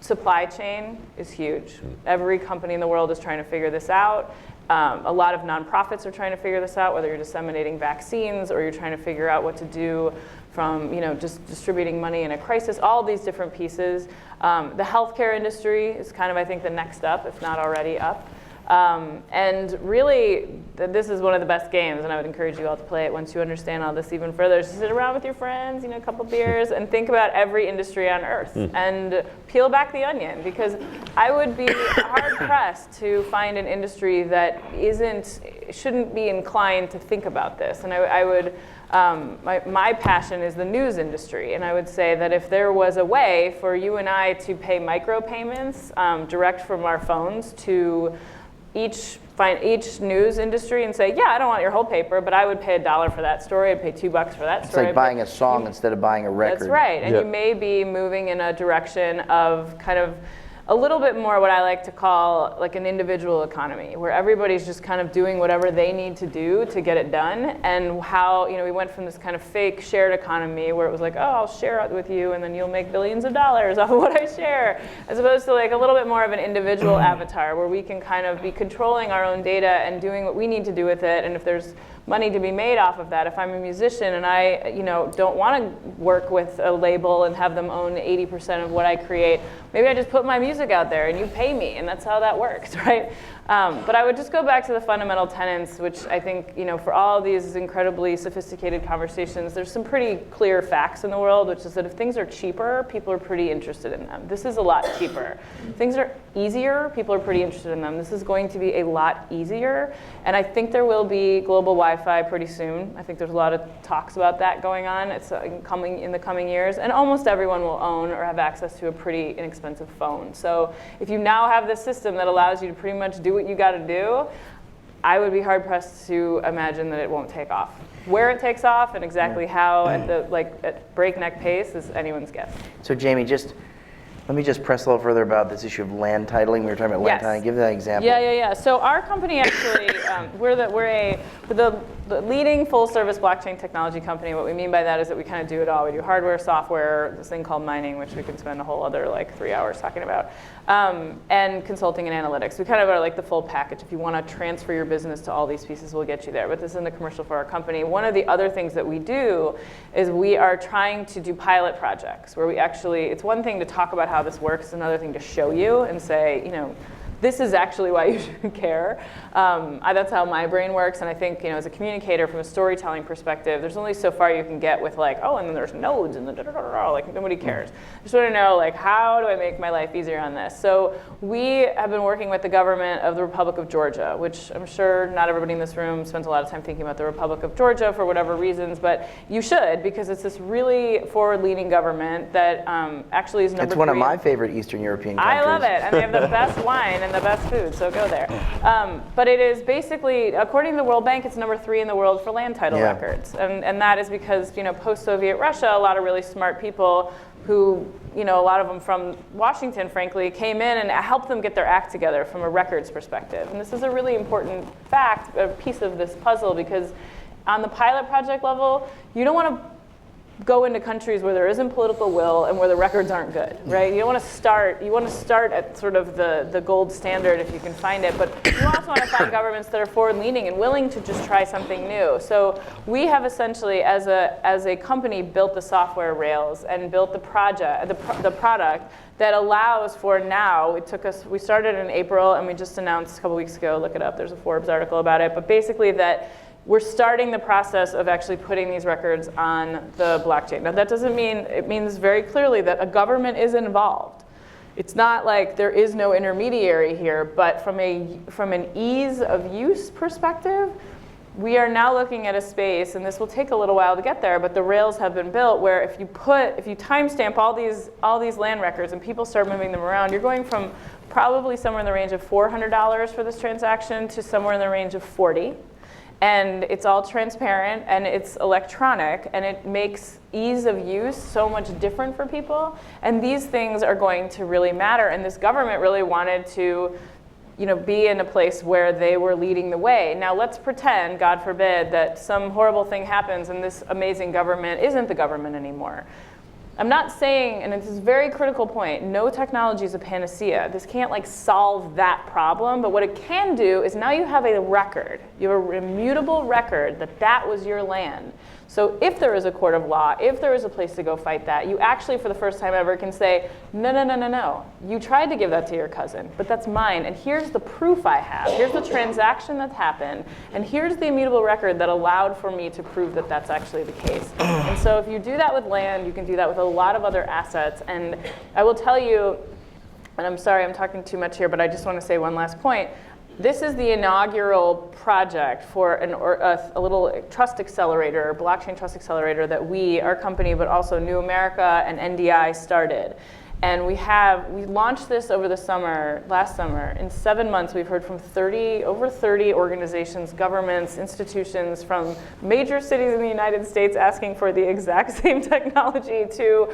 Supply chain is huge. Every company in the world is trying to figure this out. A lot of nonprofits are trying to figure this out, whether you're disseminating vaccines or you're trying to figure out what to do from just distributing money in a crisis, all these different pieces. The healthcare industry is kind of, I think, the next up, if not already up. And really, this is one of the best games, and I would encourage you all to play it once you understand all this even further. Just sit around with your friends, a couple beers, and think about every industry on Earth and peel back the onion, because I would be hard-pressed to find an industry that shouldn't be inclined to think about this. And I would, my passion is the news industry, and I would say that if there was a way for you and I to pay micropayments direct from our phones to each news industry and say, yeah, I don't want your whole paper, but I would pay $1 for that story, I'd pay $2 for that story. It's like buying a song instead of buying a record. That's right, and you may be moving in a direction of kind of a little bit more what I like to call like an individual economy, where everybody's just kind of doing whatever they need to do to get it done. And how, we went from this kind of fake shared economy where it was like, oh, I'll share it with you and then you'll make billions of dollars off of what I share, as opposed to like a little bit more of an individual avatar where we can kind of be controlling our own data and doing what we need to do with it. And if there's money to be made off of that, if I'm a musician and I don't want to work with a label and have them own 80% of what I create, maybe I just put my music out there and you pay me, and that's how that works, right? But I would just go back to the fundamental tenets, which I think, for all of these incredibly sophisticated conversations, there's some pretty clear facts in the world, which is that if things are cheaper, people are pretty interested in them. This is a lot cheaper. If things are easier, people are pretty interested in them. This is going to be a lot easier, and I think there will be global Wi-Fi pretty soon. I think there's a lot of talks about that going on. It's coming in the coming years, and almost everyone will own or have access to a pretty inexpensive phone. So if you now have this system that allows you to pretty much do what you got to do, I would be hard pressed to imagine that it won't take off. Where it takes off and exactly how at breakneck pace is anyone's guess. So Jamie, let me just press a little further about this issue of land titling. We were talking about land titling. Give that example. Yeah. So our company actually, we're the leading full-service blockchain technology company. What we mean by that is that we kind of do it all. We do hardware, software, this thing called mining, which we can spend a whole other 3 hours talking about, and consulting and analytics. We kind of are like the full package. If you want to transfer your business to all these pieces, we'll get you there. But this isn't a commercial for our company. One of the other things that we do is we are trying to do pilot projects where we actually, it's one thing to talk about how this works, it's another thing to show you and say, this is actually why you should care. That's how my brain works, and I think, as a communicator from a storytelling perspective, there's only so far you can get with like, oh, and then there's nodes and the da-da-da-da-da, like nobody cares. I just want to know, like, how do I make my life easier on this? So we have been working with the government of the Republic of Georgia, which I'm sure not everybody in this room spends a lot of time thinking about the Republic of Georgia for whatever reasons, but you should, because it's this really forward-leaning government that actually is number 3. It's one of my favorite Eastern European countries. I love it, and they have the best wine and the best food, so go there. But it is basically, according to the World Bank, it's number 3 in the world for land title records. And that is because, post-Soviet Russia, a lot of really smart people who, a lot of them from Washington, frankly, came in and helped them get their act together from a records perspective. And this is a really important fact, a piece of this puzzle, because on the pilot project level, you don't want to go into countries where there isn't political will and where the records aren't good, right? You want to start at sort of the gold standard if you can find it, but you also want to find governments that are forward-leaning and willing to just try something new. So we have essentially, as a company, built the software rails and built the product that allows for now. We started in April, and we just announced a couple weeks ago, look it up, there's a Forbes article about it, but basically that we're starting the process of actually putting these records on the blockchain. Now that doesn't mean, it means very clearly that a government is involved. It's not like there is no intermediary here, but from an ease of use perspective, we are now looking at a space, and this will take a little while to get there, but the rails have been built where if you timestamp all these land records and people start moving them around, you're going from probably somewhere in the range of $400 for this transaction to somewhere in the range of $40. And it's all transparent, and it's electronic, and it makes ease of use so much different for people. And these things are going to really matter. And this government really wanted to, be in a place where they were leading the way. Now let's pretend, God forbid, that some horrible thing happens and this amazing government isn't the government anymore. I'm not saying, and it's a very critical point, no technology is a panacea. This can't solve that problem, but what it can do is now you have a record. You have a immutable record that was your land. So if there is a court of law, if there is a place to go fight that, you actually, for the first time ever, can say, no. You tried to give that to your cousin, but that's mine, and here's the proof I have. Here's the transaction that's happened, and here's the immutable record that allowed for me to prove that that's actually the case. And so if you do that with land, you can do that with a lot of other assets. And I will tell you, and I'm sorry I'm talking too much here, but I just want to say one last point. This is the inaugural project for a little trust accelerator, blockchain trust accelerator that our company, but also New America and NDI started. And we launched this over last summer. In 7 months, we've heard from over 30 organizations, governments, institutions from major cities in the United States asking for the exact same technology to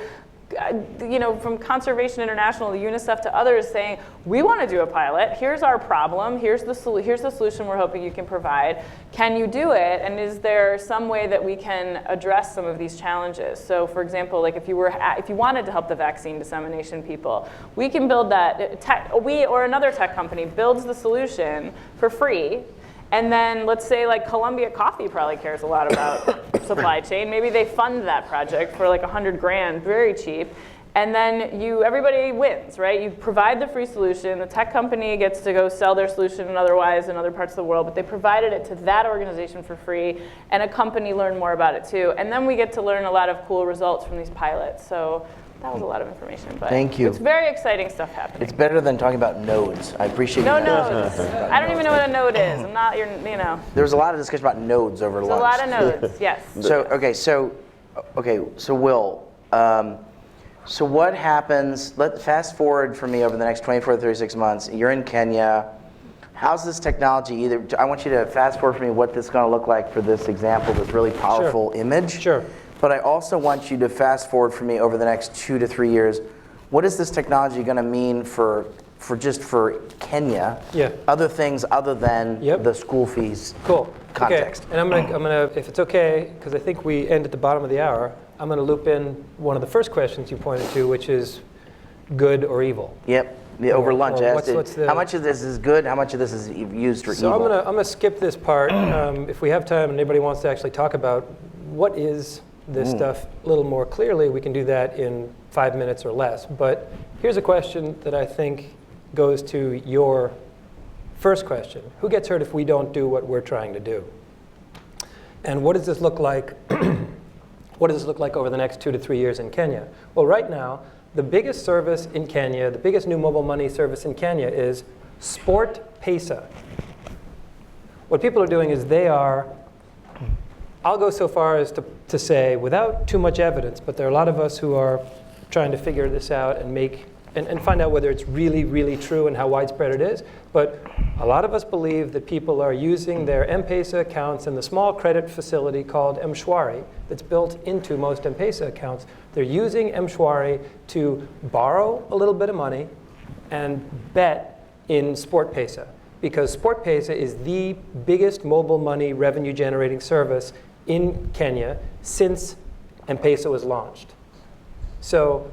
from Conservation International to UNICEF to others saying, we want to do a pilot. Here's our problem. Here's the solution we're hoping you can provide. Can you do it? And is there some way that we can address some of these challenges? So, for example, if you wanted to help the vaccine dissemination people, we can build that. We or another tech company builds the solution for free. And then let's say Columbia Coffee probably cares a lot about supply chain. Maybe they fund that project for $100,000, very cheap. And then everybody wins, right? You provide the free solution. The tech company gets to go sell their solution in other parts of the world, but they provided it to that organization for free, and a company learned more about it too. And then we get to learn a lot of cool results from these pilots. So that was a lot of information, but thank you. It's very exciting stuff happening. It's better than talking about nodes. I appreciate no nodes. I don't even know what a node is. I'm not There was a lot of discussion about nodes over lunch. There's a lot of nodes, yes. So Will, so what happens, fast forward for me over the next 24 to 36 months. You're in Kenya. How's this technology, I want you to fast forward for me what this is going to look like for this example, this really powerful image. Sure. But I also want you to fast forward for me over the next 2 to 3 years. What is this technology going to mean for Kenya? Yeah. Other things other than the school fees context. Okay. And I'm gonna, if it's okay, because I think we end at the bottom of the hour, I'm going to loop in one of the first questions you pointed to, which is good or evil. Yep. Over lunch, I asked how much of this is good, how much of this is used for evil? So I'm gonna skip this part. If we have time and anybody wants to actually talk about what is this stuff a little more clearly, we can do that in 5 minutes or less. But here's a question that I think goes to your first question. Who gets hurt if we don't do what we're trying to do? And what does this look like? What does this look like over the next 2 to 3 years in Kenya? Well, right now, the biggest service in Kenya, the biggest new mobile money service in Kenya is Sport Pesa. What people are doing is I'll go so far as to say, without too much evidence, but there are a lot of us who are trying to figure this out and find out whether it's really, really true and how widespread it is. But a lot of us believe that people are using their M-Pesa accounts in the small credit facility called M-Shwari that's built into most M-Pesa accounts. They're using M-Shwari to borrow a little bit of money and bet in Sport Pesa, because Sport Pesa is the biggest mobile money revenue generating service in Kenya since M-Pesa was launched. So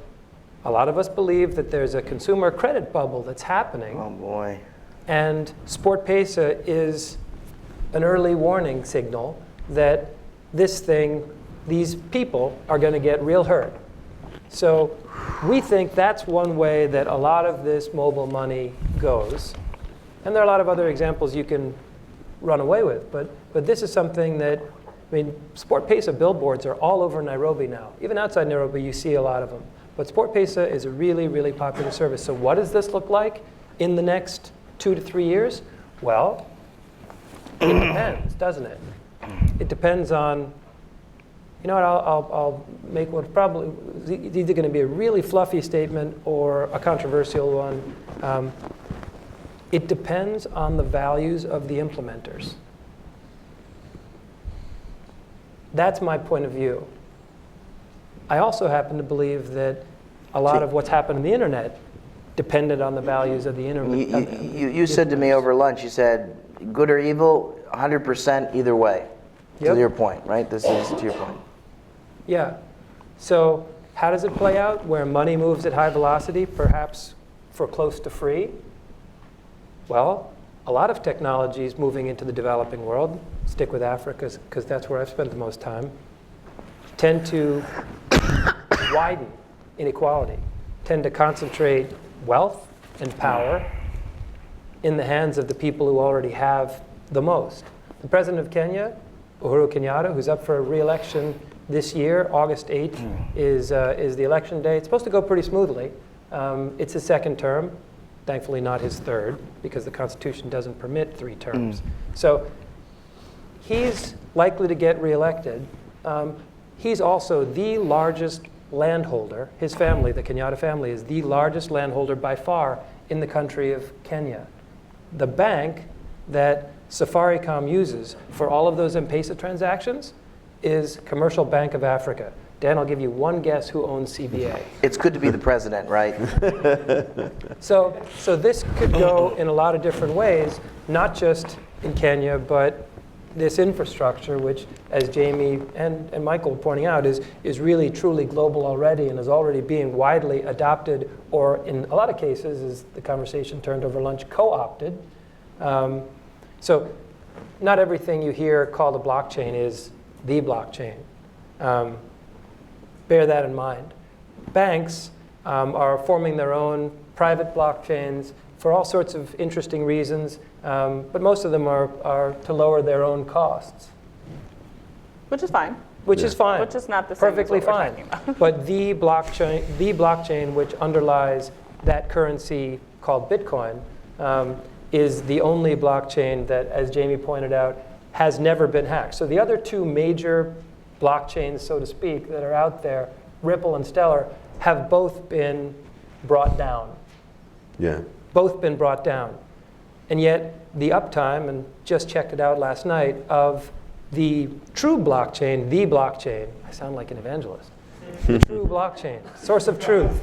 a lot of us believe that there's a consumer credit bubble that's happening. Oh boy. And Sport Pesa is an early warning signal that these people are going to get real hurt. So we think that's one way that a lot of this mobile money goes. And there are a lot of other examples you can run away with. But this is something that, Sport Pesa billboards are all over Nairobi now. Even outside Nairobi, you see a lot of them. But Sport Pesa is a really, really popular service. So what does this look like in the next 2 to 3 years? Well, it depends, doesn't it? It depends on, I'll make what probably is either going to be a really fluffy statement or a controversial one. It depends on the values of the implementers. That's my point of view. I also happen to believe that a lot of what's happened in the internet depended on the values of the internet. You said to me over lunch, you said, good or evil, 100% either way. Yep. To your point, right? This is to your point. Yeah. So how does it play out? Where money moves at high velocity, perhaps for close to free? Well, a lot of technologies moving into the developing world, stick with Africa because that's where I've spent the most time, tend to widen inequality, tend to concentrate wealth and power in the hands of the people who already have the most. The president of Kenya, Uhuru Kenyatta, who's up for re-election this year, August 8th, is the election day. It's supposed to go pretty smoothly. It's his second term, thankfully not his third, because the Constitution doesn't permit 3 terms. So he's likely to get re-elected. He's also the largest landholder. His family, the Kenyatta family, is the largest landholder by far in the country of Kenya. The bank that Safaricom uses for all of those M-Pesa transactions is Commercial Bank of Africa. Dan, I'll give you one guess who owns CBA. It's good to be the president, right? So this could go in a lot of different ways, not just in Kenya, but this infrastructure, which, as Jamie and Michael were pointing out, is really truly global already and is already being widely adopted, or in a lot of cases, as the conversation turned over lunch, co-opted. So not everything you hear called a blockchain is the blockchain. Bear that in mind. Banks are forming their own private blockchains for all sorts of interesting reasons, but most of them are to lower their own costs. Which is fine. Which is fine. Which is not the same Perfectly as what we're fine. talking about. But the blockchain which underlies that currency called Bitcoin is the only blockchain that, as Jamie pointed out, has never been hacked. So the other 2 major blockchains, so to speak, that are out there, Ripple and Stellar, have both been brought down. Yeah. Both been brought down. And yet the uptime, and just checked it out last night, of the true blockchain, the blockchain, I sound like an evangelist, the true blockchain, source of truth,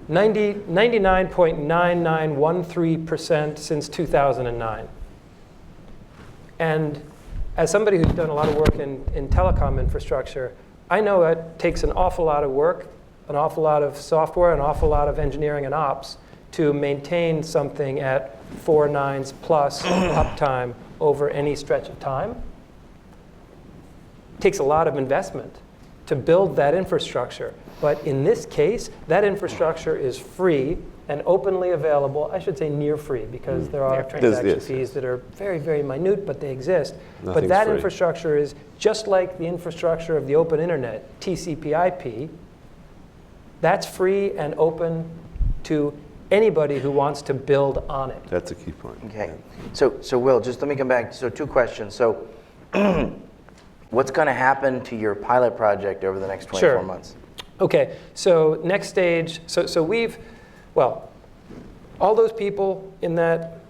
99.9913% since 2009. And as somebody who's done a lot of work in telecom infrastructure, I know it takes an awful lot of work, an awful lot of software, an awful lot of engineering and ops to maintain something at 4 nines plus uptime over any stretch of time. It takes a lot of investment to build that infrastructure. But in this case, that infrastructure is free and openly available, I should say near free, because there are transaction fees that are very, very minute, but they exist. Nothing's but that free. infrastructure is just like the infrastructure of the open internet, TCP/IP. That's free and open to anybody who wants to build on it. That's a key point. Okay. So Will, just let me come back. So 2 questions. So what's going to happen to your pilot project over the next 24 months? Okay, so next stage, so we've, well, all those people in that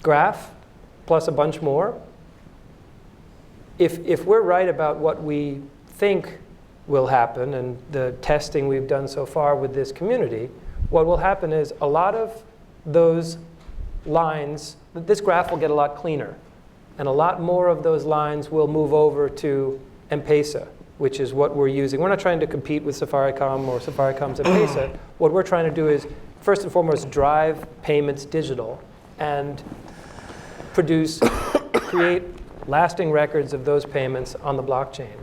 graph, plus a bunch more, if we're right about what we think will happen and the testing we've done so far with this community, what will happen is a lot of those lines, this graph will get a lot cleaner, and a lot more of those lines will move over to M-Pesa, which is what we're using. We're not trying to compete with Safaricom or Safaricom's M-Pesa. What we're trying to do is, first and foremost, drive payments digital and create lasting records of those payments on the blockchain.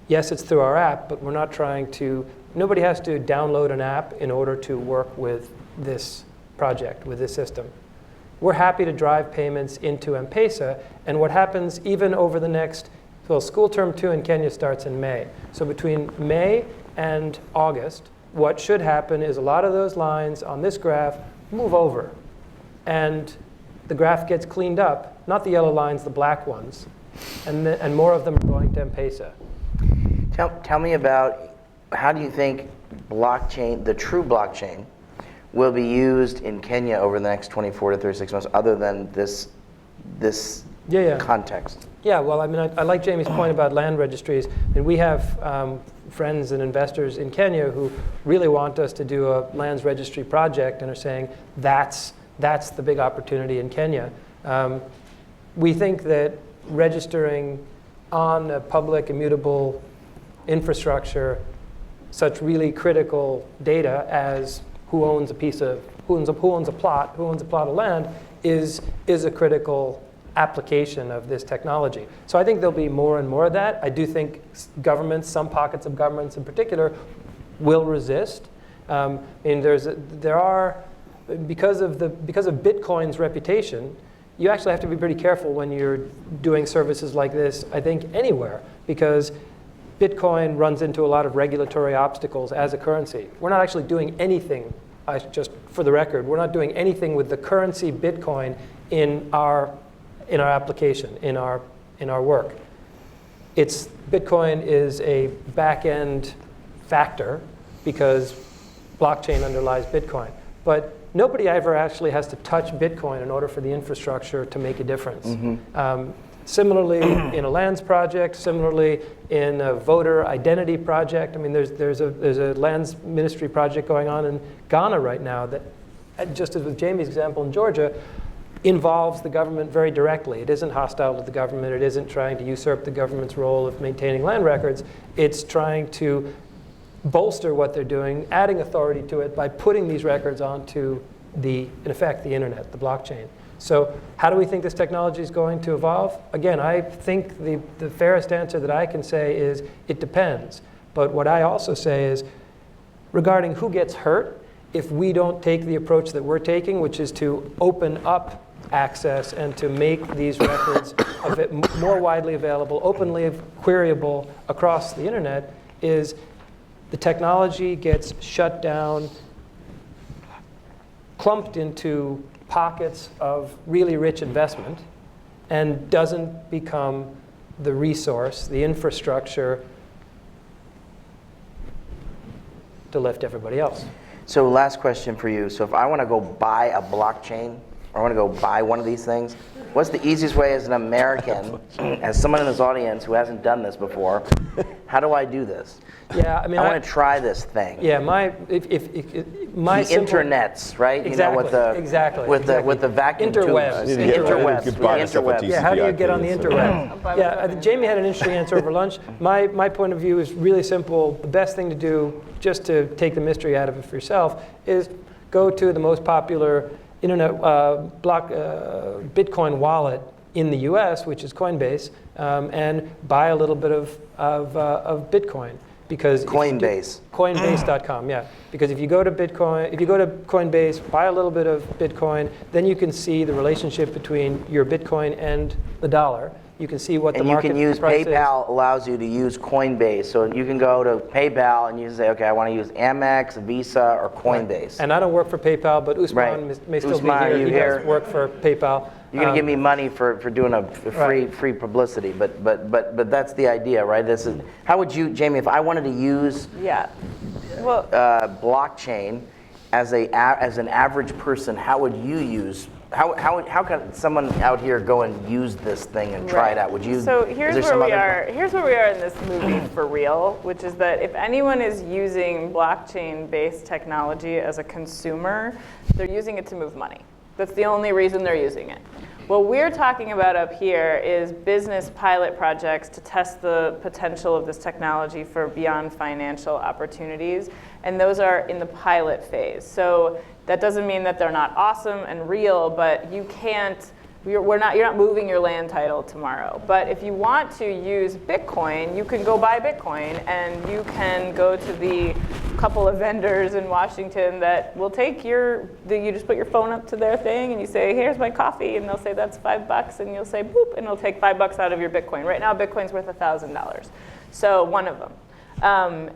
Yes, it's through our app, but we're not trying to, nobody has to download an app in order to work with this project, with this system. We're happy to drive payments into M-Pesa, and what happens even over the next, well, school term 2 in Kenya starts in May. So between May and August, what should happen is a lot of those lines on this graph move over, and the graph gets cleaned up, not the yellow lines, the black ones, and more of them are going to M-Pesa. Tell me about, how do you think blockchain, the true blockchain, will be used in Kenya over the next 24 to 36 months, other than this context? Yeah, well, I mean, I like Jamie's point about land registries. And we have friends and investors in Kenya who really want us to do a lands registry project and are saying that's the big opportunity in Kenya. We think that registering on a public immutable infrastructure such really critical data as who owns a plot of land is a critical application of this technology. So I think there'll be more and more of that. I do think governments, some pockets of governments in particular, will resist. And because of Bitcoin's reputation, you actually have to be pretty careful when you're doing services like this, I think, anywhere, because Bitcoin runs into a lot of regulatory obstacles as a currency. We're not actually doing anything, just for the record, we're not doing anything with the currency Bitcoin in our application, in our work. Bitcoin is a back-end factor because blockchain underlies Bitcoin. But nobody ever actually has to touch Bitcoin in order for the infrastructure to make a difference. Mm-hmm. Similarly, in a lands project, similarly in a voter identity project. I mean, there's a lands ministry project going on in Ghana right now that, just as with Jamie's example in Georgia, involves the government very directly. It isn't hostile to the government. It isn't trying to usurp the government's role of maintaining land records. It's trying to bolster what they're doing, adding authority to it by putting these records onto in effect, the internet, the blockchain. So how do we think this technology is going to evolve? Again, I think the fairest answer that I can say is it depends. But what I also say is, regarding who gets hurt, if we don't take the approach that we're taking, which is to open up access and to make these records more widely available, openly queryable across the internet, is the technology gets shut down, clumped into pockets of really rich investment, and doesn't become the resource, the infrastructure to lift everybody else. So last question for you. So if I want to go buy a blockchain, or I want to go buy one of these things, what's the easiest way as an American, as someone in this audience who hasn't done this before, how do I do this? Yeah, I mean, I want to try this thing. Yeah, my internets, right? Exactly. You know, with the vacuum interwebs. tubes. Interwebs. Yeah, how do you get on the interweb? Yeah, Jamie had an interesting answer over lunch. My point of view is really simple. The best thing to do, just to take the mystery out of it for yourself, is go to the most popular internet Bitcoin wallet in the US, which is Coinbase, and buy a little bit of Bitcoin. because Coinbase.com, yeah. Because if you go to Coinbase, buy a little bit of Bitcoin, then you can see the relationship between your Bitcoin and the dollar. You can see what the market price is. And you can use PayPal allows you to use Coinbase. So you can go to PayPal and you can say, okay, I want to use Amex, Visa, or Coinbase. And I don't work for PayPal, but Usman may still be here. He does work for PayPal. You're going to give me money for doing a free publicity, but that's the idea, right? This is how would you, Jamie, if I wanted to use blockchain as an average person, how would you use? How can someone out here go and use this thing and try it out? Would you? So here's where we are. Here's where we are in this movie for real, which is that if anyone is using blockchain-based technology as a consumer, they're using it to move money. That's the only reason they're using it. What we're talking about up here is business pilot projects to test the potential of this technology for beyond financial opportunities, and those are in the pilot phase. So that doesn't mean that they're not awesome and real, but you can't, you're not moving your land title tomorrow. But if you want to use Bitcoin, you can go buy Bitcoin, and you can go to the couple of vendors in Washington that will take you just put your phone up to their thing and you say, here's my coffee, and they'll say that's $5, and you'll say boop, and it'll take $5 out of your Bitcoin. Right now, Bitcoin's worth $1,000. So one of them.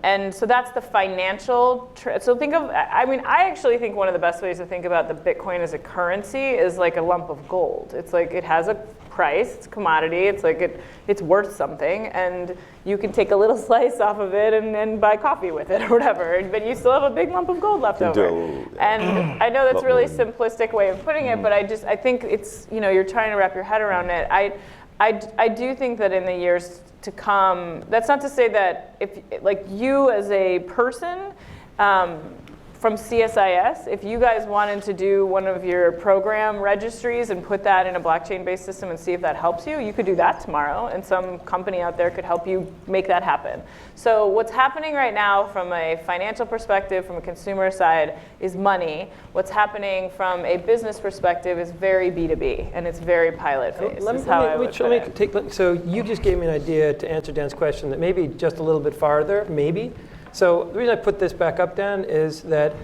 And so that's the financial, so think of, I actually think one of the best ways to think about the Bitcoin as a currency is like a lump of gold. It's like it has a price, it's a commodity, it's like it's worth something, and you can take a little slice off of it and buy coffee with it or whatever, but you still have a big lump of gold left over. And I know that's a really simplistic way of putting it, but I think it's, you're trying to wrap your head around it. I do think that in the years to come, that's not to say that if, like you as a person from CSIS, if you guys wanted to do one of your program registries and put that in a blockchain-based system and see if that helps you, you could do that tomorrow, and some company out there could help you make that happen. So what's happening right now from a financial perspective, from a consumer side, is money. What's happening from a business perspective is very B2B, and it's very pilot phase. So you just gave me an idea to answer Dan's question that maybe just a little bit farther, maybe. So the reason I put this back up, Dan, is that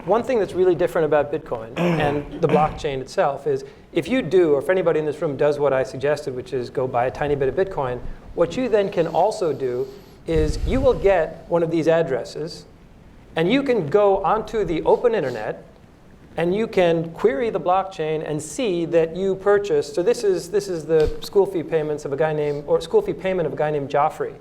one thing that's really different about Bitcoin and the blockchain itself is if you do, or if anybody in this room does what I suggested, which is go buy a tiny bit of Bitcoin, what you then can also do is you will get one of these addresses, and you can go onto the open internet, and you can query the blockchain and see that you purchased. So this is the school fee payments of a guy named, or school fee payment of a guy named Joffrey.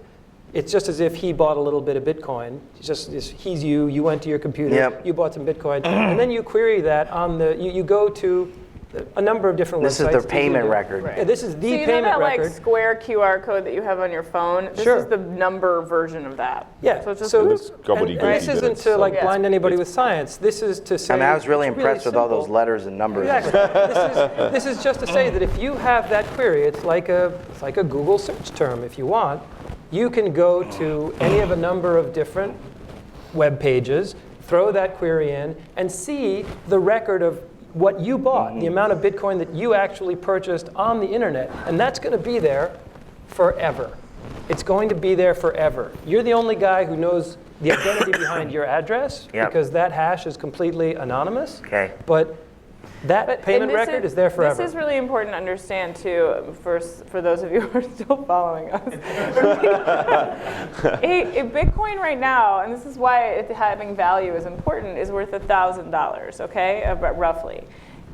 It's just as if he bought a little bit of Bitcoin. He's you went to your computer, you bought some Bitcoin, and then you query that on you go to a number of different websites. This is their payment record. Right. Yeah, this is the payment record. So you know that like square QR code that you have on your phone? This is the number version of that. Yeah. So it's just this isn't to like blind anybody with science. This is to say. I was really impressed with all those letters and numbers. Exactly. This is just to say that if you have that query, it's like a Google search term. If you want, you can go to any of a number of different web pages, throw that query in, and see the record of what you bought, the amount of Bitcoin that you actually purchased on the internet. And that's going to be there forever. It's going to be there forever. You're the only guy who knows the identity behind your address, because that hash is completely anonymous. Okay. But that payment record is there forever. This is really important to understand, too, for those of you who are still following us. a Bitcoin right now, and this is why having value is important, is worth $1,000, okay, roughly.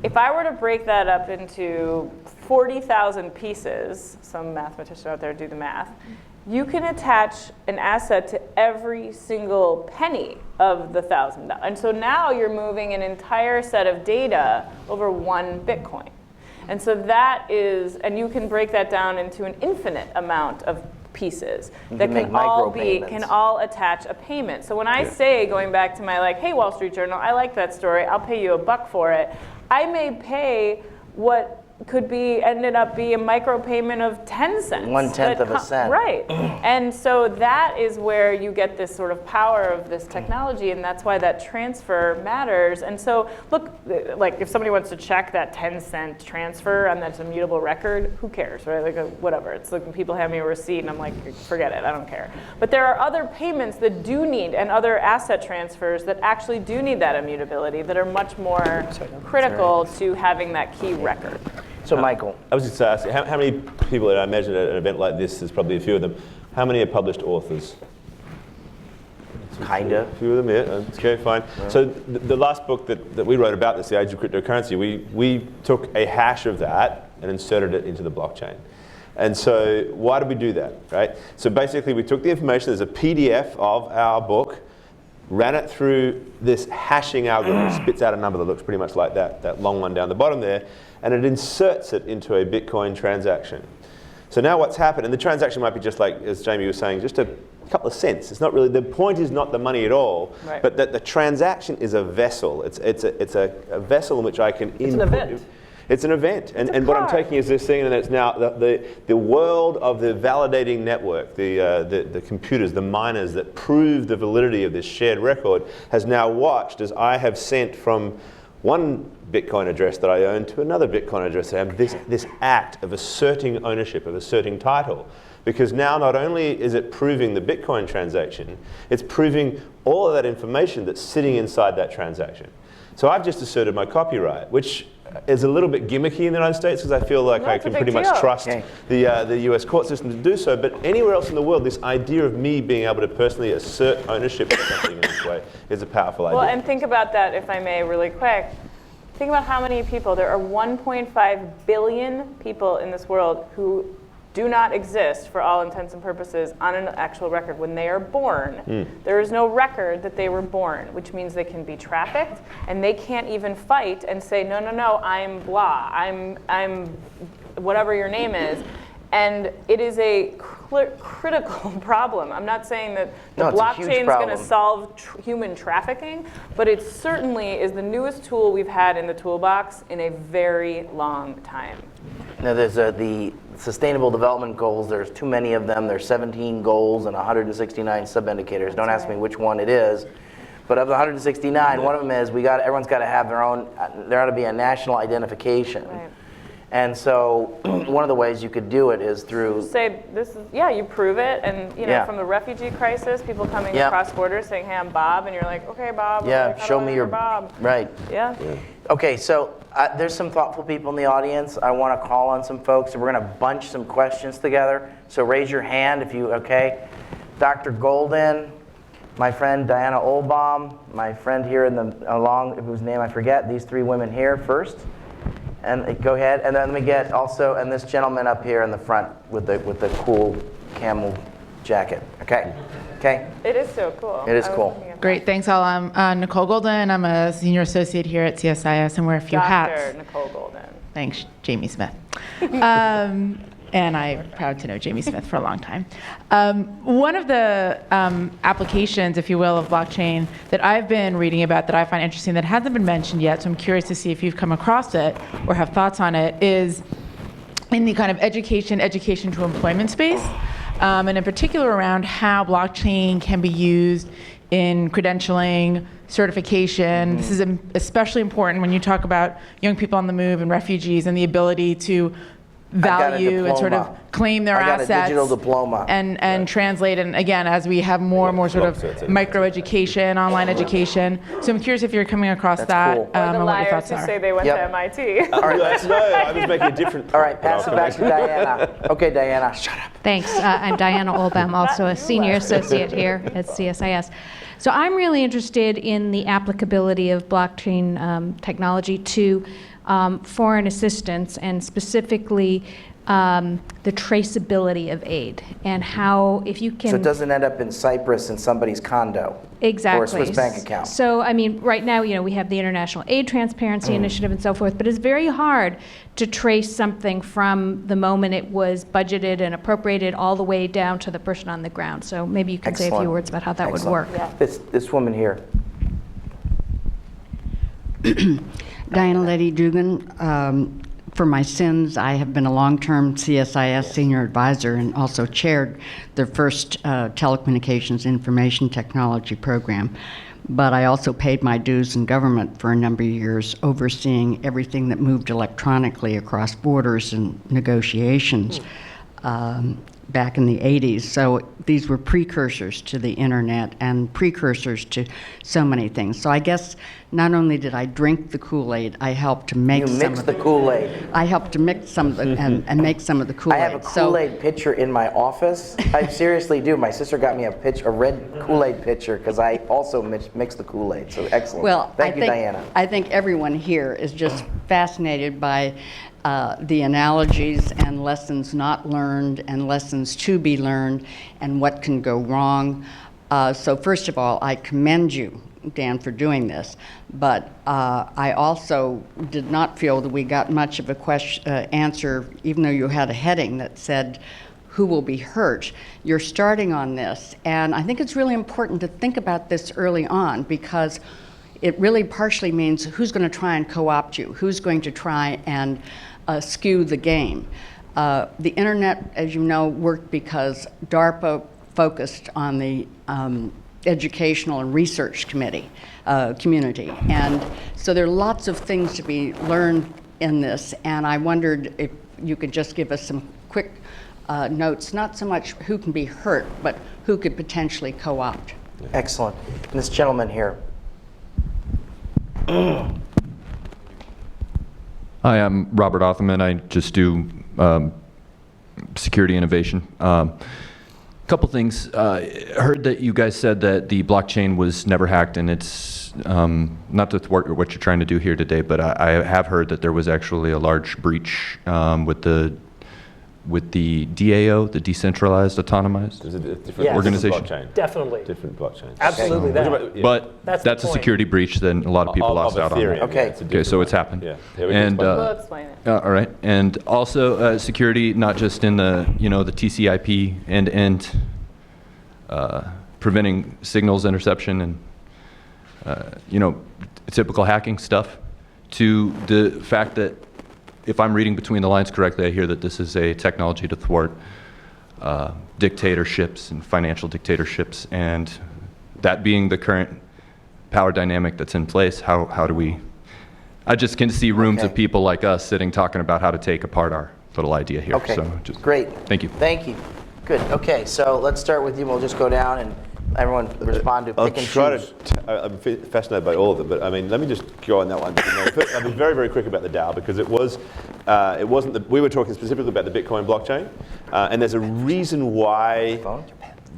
If I were to break that up into 40,000 pieces, some mathematician out there do the math, you can attach an asset to every single penny of the $1,000. And so now you're moving an entire set of data over one Bitcoin. And so that is, and you can break that down into an infinite amount of pieces that can all attach a payment. So when I say, going back to my like, hey, Wall Street Journal, I like that story, I'll pay you $1 for it, I may pay what ended up being a micropayment of 10 cents. 1/10 of a cent. Right. And so that is where you get this sort of power of this technology, and that's why that transfer matters. And so, look, like if somebody wants to check that 10-cent transfer and that's a mutable record, who cares, right? Like whatever. It's like when people hand me a receipt and I'm like, forget it, I don't care. But there are other payments that do need, and other asset transfers that actually do need that immutability, that are much more critical to having that key record. So Michael. I was just asking, how many people, I imagine at an event like this, there's probably a few of them, how many are published authors? Kind of. A few of them, yeah. Okay, fine. Yeah. So the last book that we wrote about this, The Age of Cryptocurrency, we took a hash of that and inserted it into the blockchain. And so why did we do that, right? So basically we took the information, there's a PDF of our book, ran it through this hashing algorithm, spits out a number that looks pretty much like that long one down the bottom there, and it inserts it into a Bitcoin transaction. So now what's happened, and the transaction might be just like, as Jamie was saying, just a couple of cents. It's not really, the point is not the money at all, right. But that the transaction is a vessel. It's a vessel in which I can input. It's an event. It's an event, and what I'm taking is this thing, and it's now the world of the validating network, the computers, the miners that prove the validity of this shared record, has now watched as I have sent from one Bitcoin address that I own to another Bitcoin address. I have this act of asserting ownership, of asserting title. Because now not only is it proving the Bitcoin transaction, it's proving all of that information that's sitting inside that transaction. So I've just asserted my copyright, which is a little bit gimmicky in the United States because I feel like I can pretty much trust the US court system to do so. But anywhere else in the world, this idea of me being able to personally assert ownership of something in this way is a powerful idea. Well, and think about that, if I may, really quick. Think about how many people, there are 1.5 billion people in this world who do not exist for all intents and purposes on an actual record. When they are born, there is no record that they were born, which means they can be trafficked, and they can't even fight and say, no, I'm blah, I'm whatever your name is. And it is a critical problem. I'm not saying that the blockchain is going to solve human trafficking, but it certainly is the newest tool we've had in the toolbox in a very long time. Now there's the Sustainable Development Goals. There's too many of them. There's 17 goals and 169 sub-indicators. Don't ask me which one it is. But of the 169, one of them is everyone's got to have their own, there ought to be a national identification. Right. And so one of the ways you could do it is through... Say, this is, you prove it, and from the refugee crisis, people coming across borders saying, hey, I'm Bob, and you're like, okay, Bob. Yeah, like, show me your... Bob. Right. Yeah. Okay, so there's some thoughtful people in the audience. I want to call on some folks, and we're going to bunch some questions together. So raise your hand if you, okay. Dr. Golden, my friend Diana Olbaum, my friend here in the, whose name I forget, these three women here first. And go ahead, and then let me get also, and this gentleman up here in the front with the cool camel jacket. Okay. It is so cool. It is cool. Great, thanks all. I'm Nicole Golden. I'm a senior associate here at CSIS and wear a few hats. Dr. Nicole Golden. Thanks, Jamie Smith. And I'm proud to know Jamie Smith for a long time. One of the applications, if you will, of blockchain that I've been reading about that I find interesting that hasn't been mentioned yet, so I'm curious to see if you've come across it or have thoughts on it, is in the kind of education to employment space, and in particular around how blockchain can be used in credentialing, certification. This is especially important when you talk about young people on the move and refugees and the ability to value and sort of claim their assets. I got a digital diploma. And translate, and again, as we have more and more sort of micro-education, online education. So I'm curious if you're coming across that cool. and what your thoughts who are. say they went to MIT. All right, No, I was making a different point. All right, pass it back to Diana. Okay, Diana. Shut up. Thanks. I'm Diana Olbaum, also a senior associate here at CSIS. So I'm really interested in the applicability of blockchain technology to foreign assistance, and specifically the traceability of aid, and how, if you can... So it doesn't end up in Cyprus in somebody's condo. Exactly. Or a Swiss bank account. So, I mean, right now, we have the International Aid Transparency Initiative and so forth, but it's very hard to trace something from the moment it was budgeted and appropriated all the way down to the person on the ground. So maybe you can say a few words about how that would work. Yeah. This woman here. Diana Letty Dugan, for my sins, I have been a long-term CSIS senior advisor and also chaired the first telecommunications information technology program. But I also paid my dues in government for a number of years, overseeing everything that moved electronically across borders and negotiations back in the 80s. So these were precursors to the internet and precursors to so many things. So I guess not only did I drink the Kool-Aid, I helped to make some mixed of the Kool-Aid. I helped to mix some of the, and make some of the Kool-Aid. I have a Kool-Aid pitcher in my office. I seriously do. My sister got me a red Kool-Aid pitcher because I also mixed the Kool-Aid. So excellent. Well, Thank you, Diana. I think everyone here is just fascinated by the analogies and lessons not learned and lessons to be learned and what can go wrong. So first of all, I commend you, Dan, for doing this, but I also did not feel that we got much of a answer, even though you had a heading that said, who will be hurt? You're starting on this, and I think it's really important to think about this early on, because it really partially means who's going to try and co-opt you, who's going to try and skew the game. The internet, as you know, worked because DARPA focused on the educational and research community. And so there are lots of things to be learned in this, and I wondered if you could just give us some quick notes, not so much who can be hurt, but who could potentially co-opt. Excellent. And this gentleman here. Hi, I'm Robert Otherman. I just do security innovation. Couple things. Heard that you guys said that the blockchain was never hacked, and it's not to thwart what you're trying to do here today, but I have heard that there was actually a large breach with the DAO, the decentralized autonomized There's a different Yes. organization. blockchain. Definitely. Different blockchains. Absolutely that. But That's that's the a point. security breach that a lot of people lost out on. Ethereum, That. Okay. yeah, it's a Okay, different so it's one. happened. Yeah. Yeah, we can And explain We'll explain it. all right, and also security, not just in the the TCP end-to-end, preventing signals interception and typical hacking stuff, to the fact that if I'm reading between the lines correctly, I hear that this is a technology to thwart dictatorships and financial dictatorships, and that being the current power dynamic that's in place, how do we? I just can see rooms of Okay. people like us sitting talking about how to take apart our little idea here. Okay, So just great. Thank you. Thank you. Good. Okay, so let's start with you. We'll just go down and everyone respond to I'll pick and try choose. I'm fascinated by all of them, but I mean, let me just go on that one. I'll be very, very quick about the DAO, because it wasn't. We were talking specifically about the Bitcoin blockchain, and there's a reason why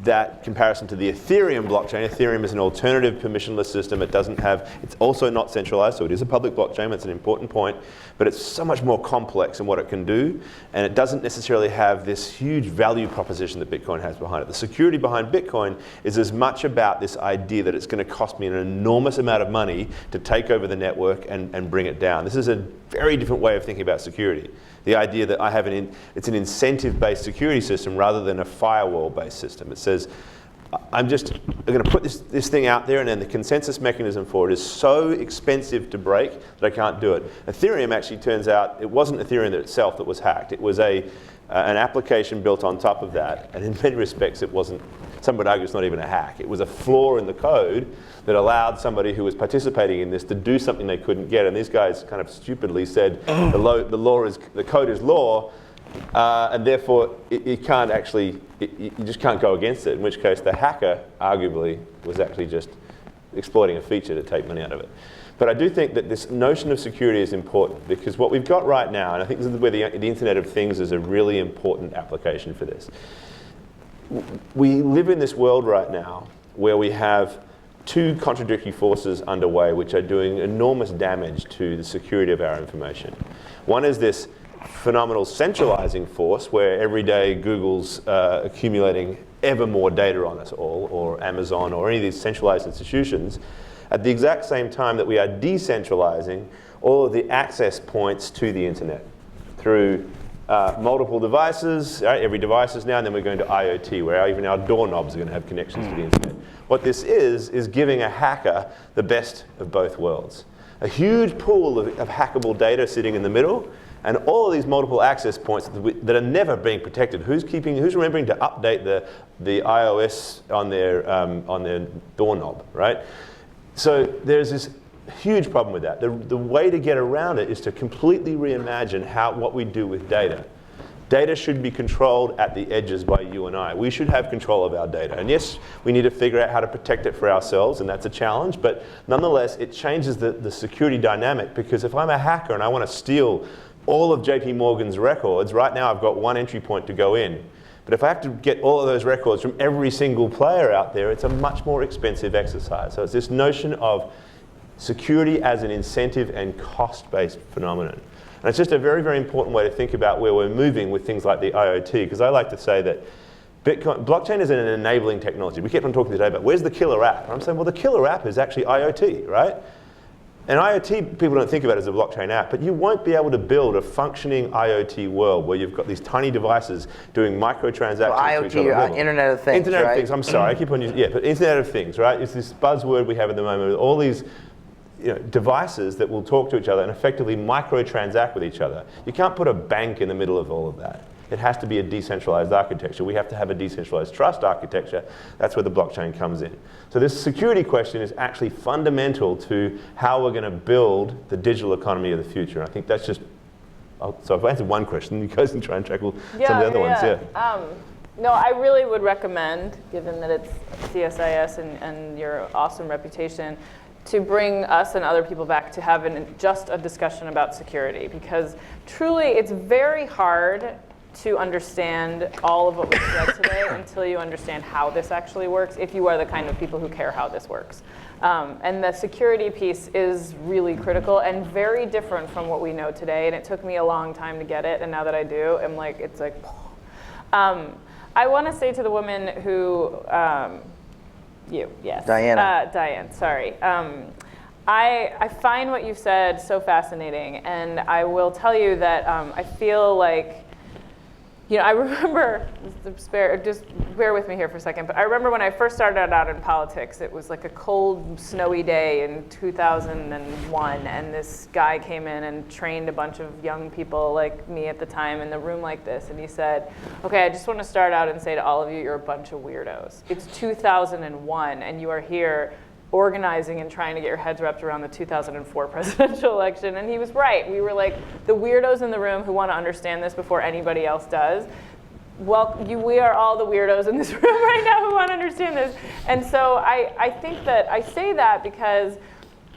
that comparison to the Ethereum blockchain. Ethereum is an alternative permissionless system. It's also not centralized, so it is a public blockchain. That's an important point, but it's so much more complex in what it can do, and it doesn't necessarily have this huge value proposition that Bitcoin has behind it. The security behind Bitcoin is as much about this idea that it's going to cost me an enormous amount of money to take over the network and bring it down. This is a very different way of thinking about security. The idea that it's an incentive-based security system rather than a firewall-based system. It says, I'm going to put this thing out there, and then the consensus mechanism for it is so expensive to break that I can't do it. Ethereum actually turns out it wasn't Ethereum itself that was hacked. It was an application built on top of that, and in many respects it wasn't. Some would argue it's not even a hack. It was a flaw in the code that allowed somebody who was participating in this to do something they couldn't get. And these guys kind of stupidly said the code is law, and therefore you can't actually, you just can't go against it. In which case the hacker arguably was actually just exploiting a feature to take money out of it. But I do think that this notion of security is important, because what we've got right now, and I think this is where the Internet of Things is a really important application for this. We live in this world right now where we have two contradictory forces underway which are doing enormous damage to the security of our information. One is this phenomenal centralizing force where every day Google's accumulating ever more data on us all, or Amazon, or any of these centralized institutions, at the exact same time that we are decentralizing all of the access points to the internet through multiple devices. Every device is now, and then we're going to IoT, where even our doorknobs are going to have connections to the internet. What this is giving a hacker the best of both worlds. A huge pool of hackable data sitting in the middle, And all of these multiple access points that are never being protected. Who's remembering to update the iOS on their doorknob, right? So there's this huge problem with that. The way to get around it is to completely reimagine what we do with data. Data should be controlled at the edges by you and I. We should have control of our data. And yes, we need to figure out how to protect it for ourselves, and that's a challenge, but nonetheless, it changes the security dynamic, because if I'm a hacker and I want to steal all of JP Morgan's records, right now I've got one entry point to go in. But if I have to get all of those records from every single player out there, it's a much more expensive exercise. So it's this notion of security as an incentive and cost-based phenomenon. And it's just a very, very important way to think about where we're moving with things like the IoT, because I like to say that blockchain is an enabling technology. We kept on talking today about where's the killer app? And I'm saying, well, the killer app is actually IoT, right? And IoT, people don't think about it as a blockchain app, but you won't be able to build a functioning IoT world where you've got these tiny devices doing microtransactions. Well, to each other. IoT, Internet of Things, Internet right? of Things, I'm sorry, I keep on using, but Internet of Things, right? It's this buzzword we have at the moment with all these devices that will talk to each other and effectively microtransact with each other. You can't put a bank in the middle of all of that. It has to be a decentralized architecture. We have to have a decentralized trust architecture. That's where the blockchain comes in. So this security question is actually fundamental to how we're going to build the digital economy of the future. I think that's just, so I've answered one question. You guys can try and tackle some of the other ones. Yeah. No, I really would recommend, given that it's CSIS and your awesome reputation, to bring us and other people back to have just a discussion about security, because truly it's very hard to understand all of what we said today until you understand how this actually works, if you are the kind of people who care how this works. And the security piece is really critical and very different from what we know today, and it took me a long time to get it, and now that I do, I'm like, it's like, I want to say to the woman who, yes. Diana. Diane, sorry. I find what you've said so fascinating, and I will tell you that I feel like, I remember, just bear with me here for a second, but I remember when I first started out in politics, it was like a cold, snowy day in 2001, and this guy came in and trained a bunch of young people like me at the time in the room like this, and he said, okay, I just want to start out and say to all of you, you're a bunch of weirdos. It's 2001, and you are here organizing and trying to get your heads wrapped around the 2004 presidential election. And he was right. We were like the weirdos in the room who want to understand this before anybody else does. Well, we are all the weirdos in this room right now who want to understand this. And so I think that I say that because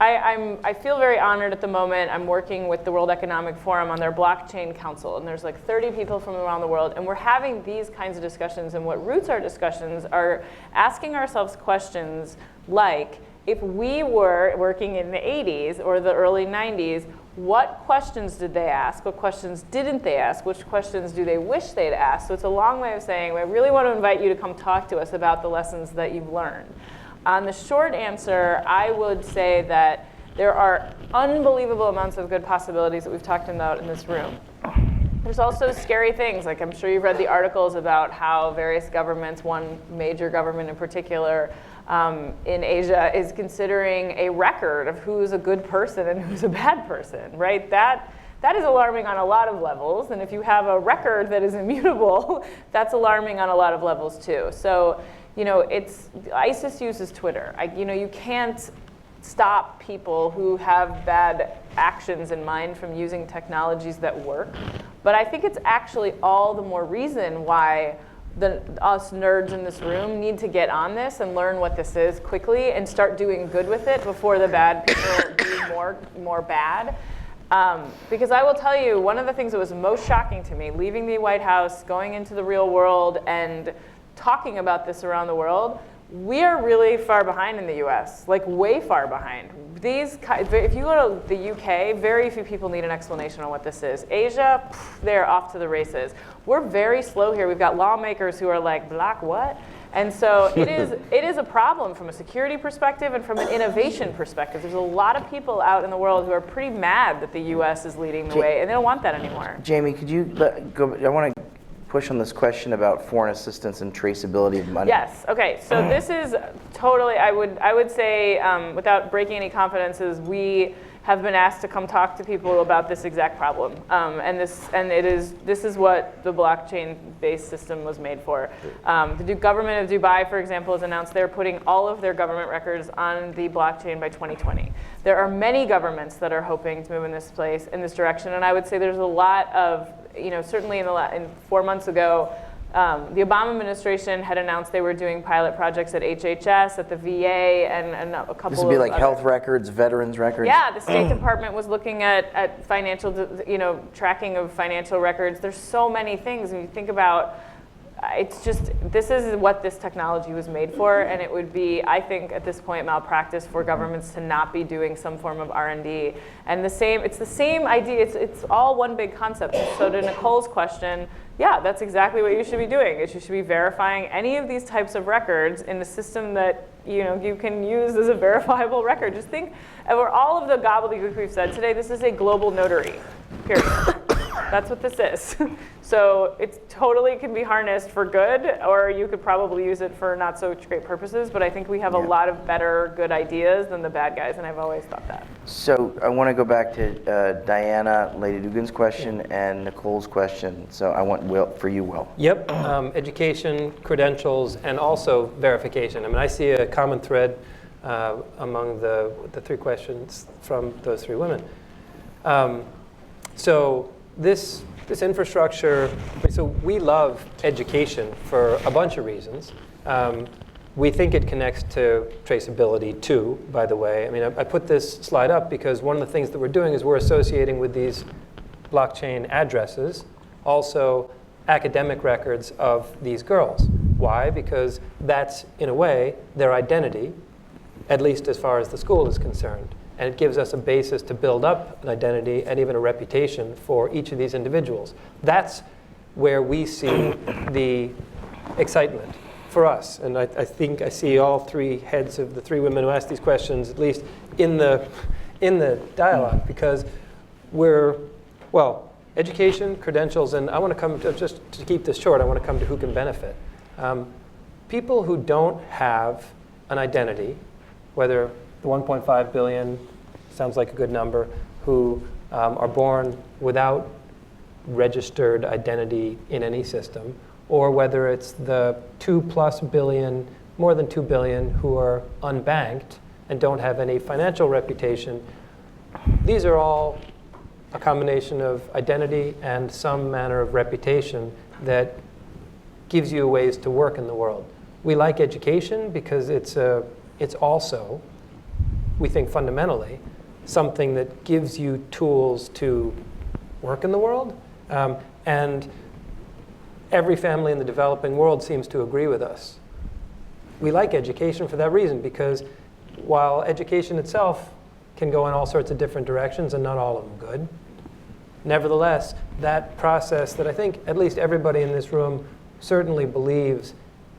I feel very honored at the moment. I'm working with the World Economic Forum on their blockchain council, and there's like 30 people from around the world, and we're having these kinds of discussions, and what roots our discussions are asking ourselves questions like, if we were working in the 80s or the early 90s, what questions did they ask? What questions didn't they ask? Which questions do they wish they'd asked? So it's a long way of saying, I really want to invite you to come talk to us about the lessons that you've learned. On the short answer, I would say that there are unbelievable amounts of good possibilities that we've talked about in this room. There's also scary things, like I'm sure you've read the articles about how various governments, one major government in particular, in Asia is considering a record of who's a good person and who's a bad person, right? That is alarming on a lot of levels, and if you have a record that is immutable, that's alarming on a lot of levels too. So, ISIS uses Twitter. You can't stop people who have bad actions in mind from using technologies that work, but I think it's actually all the more reason why us nerds in this room need to get on this and learn what this is quickly and start doing good with it before the bad people do more bad. Because I will tell you, one of the things that was most shocking to me, leaving the White House, going into the real world, and talking about this around the world, we are really far behind in the US, like way far behind. If you go to the UK, very few people need an explanation on what this is. Asia, they're off to the races. We're very slow here. We've got lawmakers who are like, block what? And so it is a problem from a security perspective and from an innovation perspective. There's a lot of people out in the world who are pretty mad that the US is leading the way, and they don't want that anymore. Jamie, could you go? I want to push on this question about foreign assistance and traceability of money. Yes. Okay. So this is totally. I would say, without breaking any confidences, we have been asked to come talk to people about this exact problem. This is what the blockchain-based system was made for. The government of Dubai, for example, has announced they're putting all of their government records on the blockchain by 2020. There are many governments that are hoping to move in this direction, and I would say there's a lot of, certainly in 4 months ago, the Obama administration had announced they were doing pilot projects at HHS, at the VA, and a couple of This would be like other. health records, veterans records. Yeah, the State Department was looking at financial, tracking of financial records. There's so many things, and you think about, it's just, this is what this technology was made for, and it would be, I think, at this point, malpractice for governments to not be doing some form of R&D. And it's the same idea. It's all one big concept. So to Nicole's question, yeah, that's exactly what you should be doing. Is you should be verifying any of these types of records in the system that you can use as a verifiable record. Just think over all of the gobbledygook we've said today. This is a global notary. Period. That's what this is. So it totally can be harnessed for good, or you could probably use it for not so great purposes. But I think we have a lot of better good ideas than the bad guys, and I've always thought that. So I want to go back to Diana, Lady Dugan's question, and Nicole's question. So I want for you, Will. Yep, education, credentials, and also verification. I mean, I see a common thread among the three questions from those three women. So this infrastructure, so we love education for a bunch of reasons. We think it connects to traceability too, by the way. I mean, I put this slide up because one of the things that we're doing is we're associating with these blockchain addresses also academic records of these girls. Why? Because that's, in a way, their identity, at least as far as the school is concerned. And it gives us a basis to build up an identity and even a reputation for each of these individuals. That's where we see the excitement for us. And I think I see all three heads of the three women who asked these questions, at least in the dialogue, because education, credentials, and I want to come to, just to keep this short, I want to come to who can benefit. People who don't have an identity, whether the 1.5 billion sounds like a good number, who are born without registered identity in any system, or whether it's the 2+ billion, more than 2 billion, who are unbanked and don't have any financial reputation. These are all a combination of identity and some manner of reputation that gives you ways to work in the world. We like education because it's also, we think fundamentally, something that gives you tools to work in the world. And every family in the developing world seems to agree with us. We like education for that reason, because while education itself can go in all sorts of different directions, and not all of them good, nevertheless, that process that I think at least everybody in this room certainly believes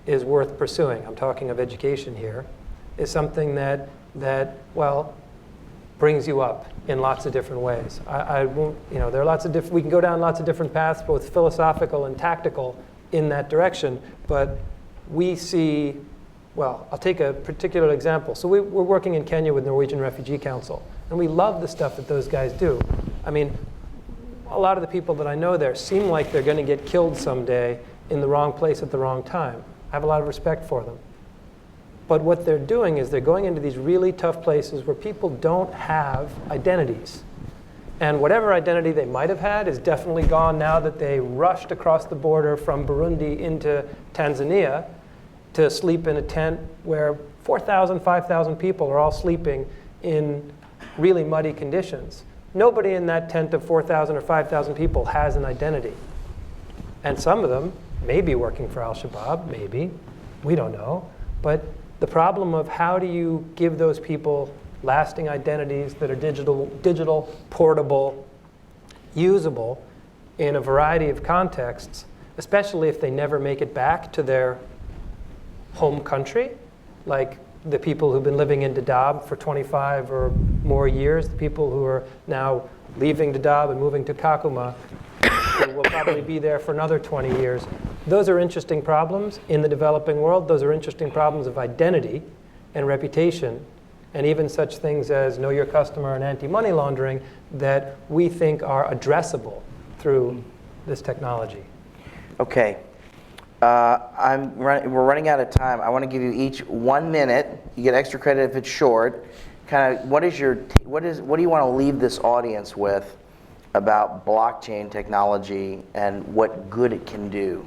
is worth pursuing, I'm talking of education here, is something that brings you up in lots of different ways. I won't, there are lots of we can go down lots of different paths, both philosophical and tactical in that direction, but we see, I'll take a particular example. So we're working in Kenya with Norwegian Refugee Council, and we love the stuff that those guys do. I mean, a lot of the people that I know there seem like they're going to get killed someday in the wrong place at the wrong time. I have a lot of respect for them. But what they're doing is they're going into these really tough places where people don't have identities. And whatever identity they might have had is definitely gone now that they rushed across the border from Burundi into Tanzania to sleep in a tent where 4,000, 5,000 people are all sleeping in really muddy conditions. Nobody in that tent of 4,000 or 5,000 people has an identity. And some of them may be working for Al-Shabaab, maybe. We don't know. But the problem of how do you give those people lasting identities that are digital, portable, usable in a variety of contexts, especially if they never make it back to their home country, like the people who've been living in Dadaab for 25 or more years, the people who are now leaving Dadaab and moving to Kakuma, who will probably be there for another 20 years. Those are interesting problems in the developing world. Those are interesting problems of identity and reputation. and even such things as know your customer and anti-money laundering that we think are addressable through this technology. Okay. We're running out of time. I want to give you each 1 minute. You get extra credit if it's short. Kind of, what do you want to leave this audience with about blockchain technology and what good it can do?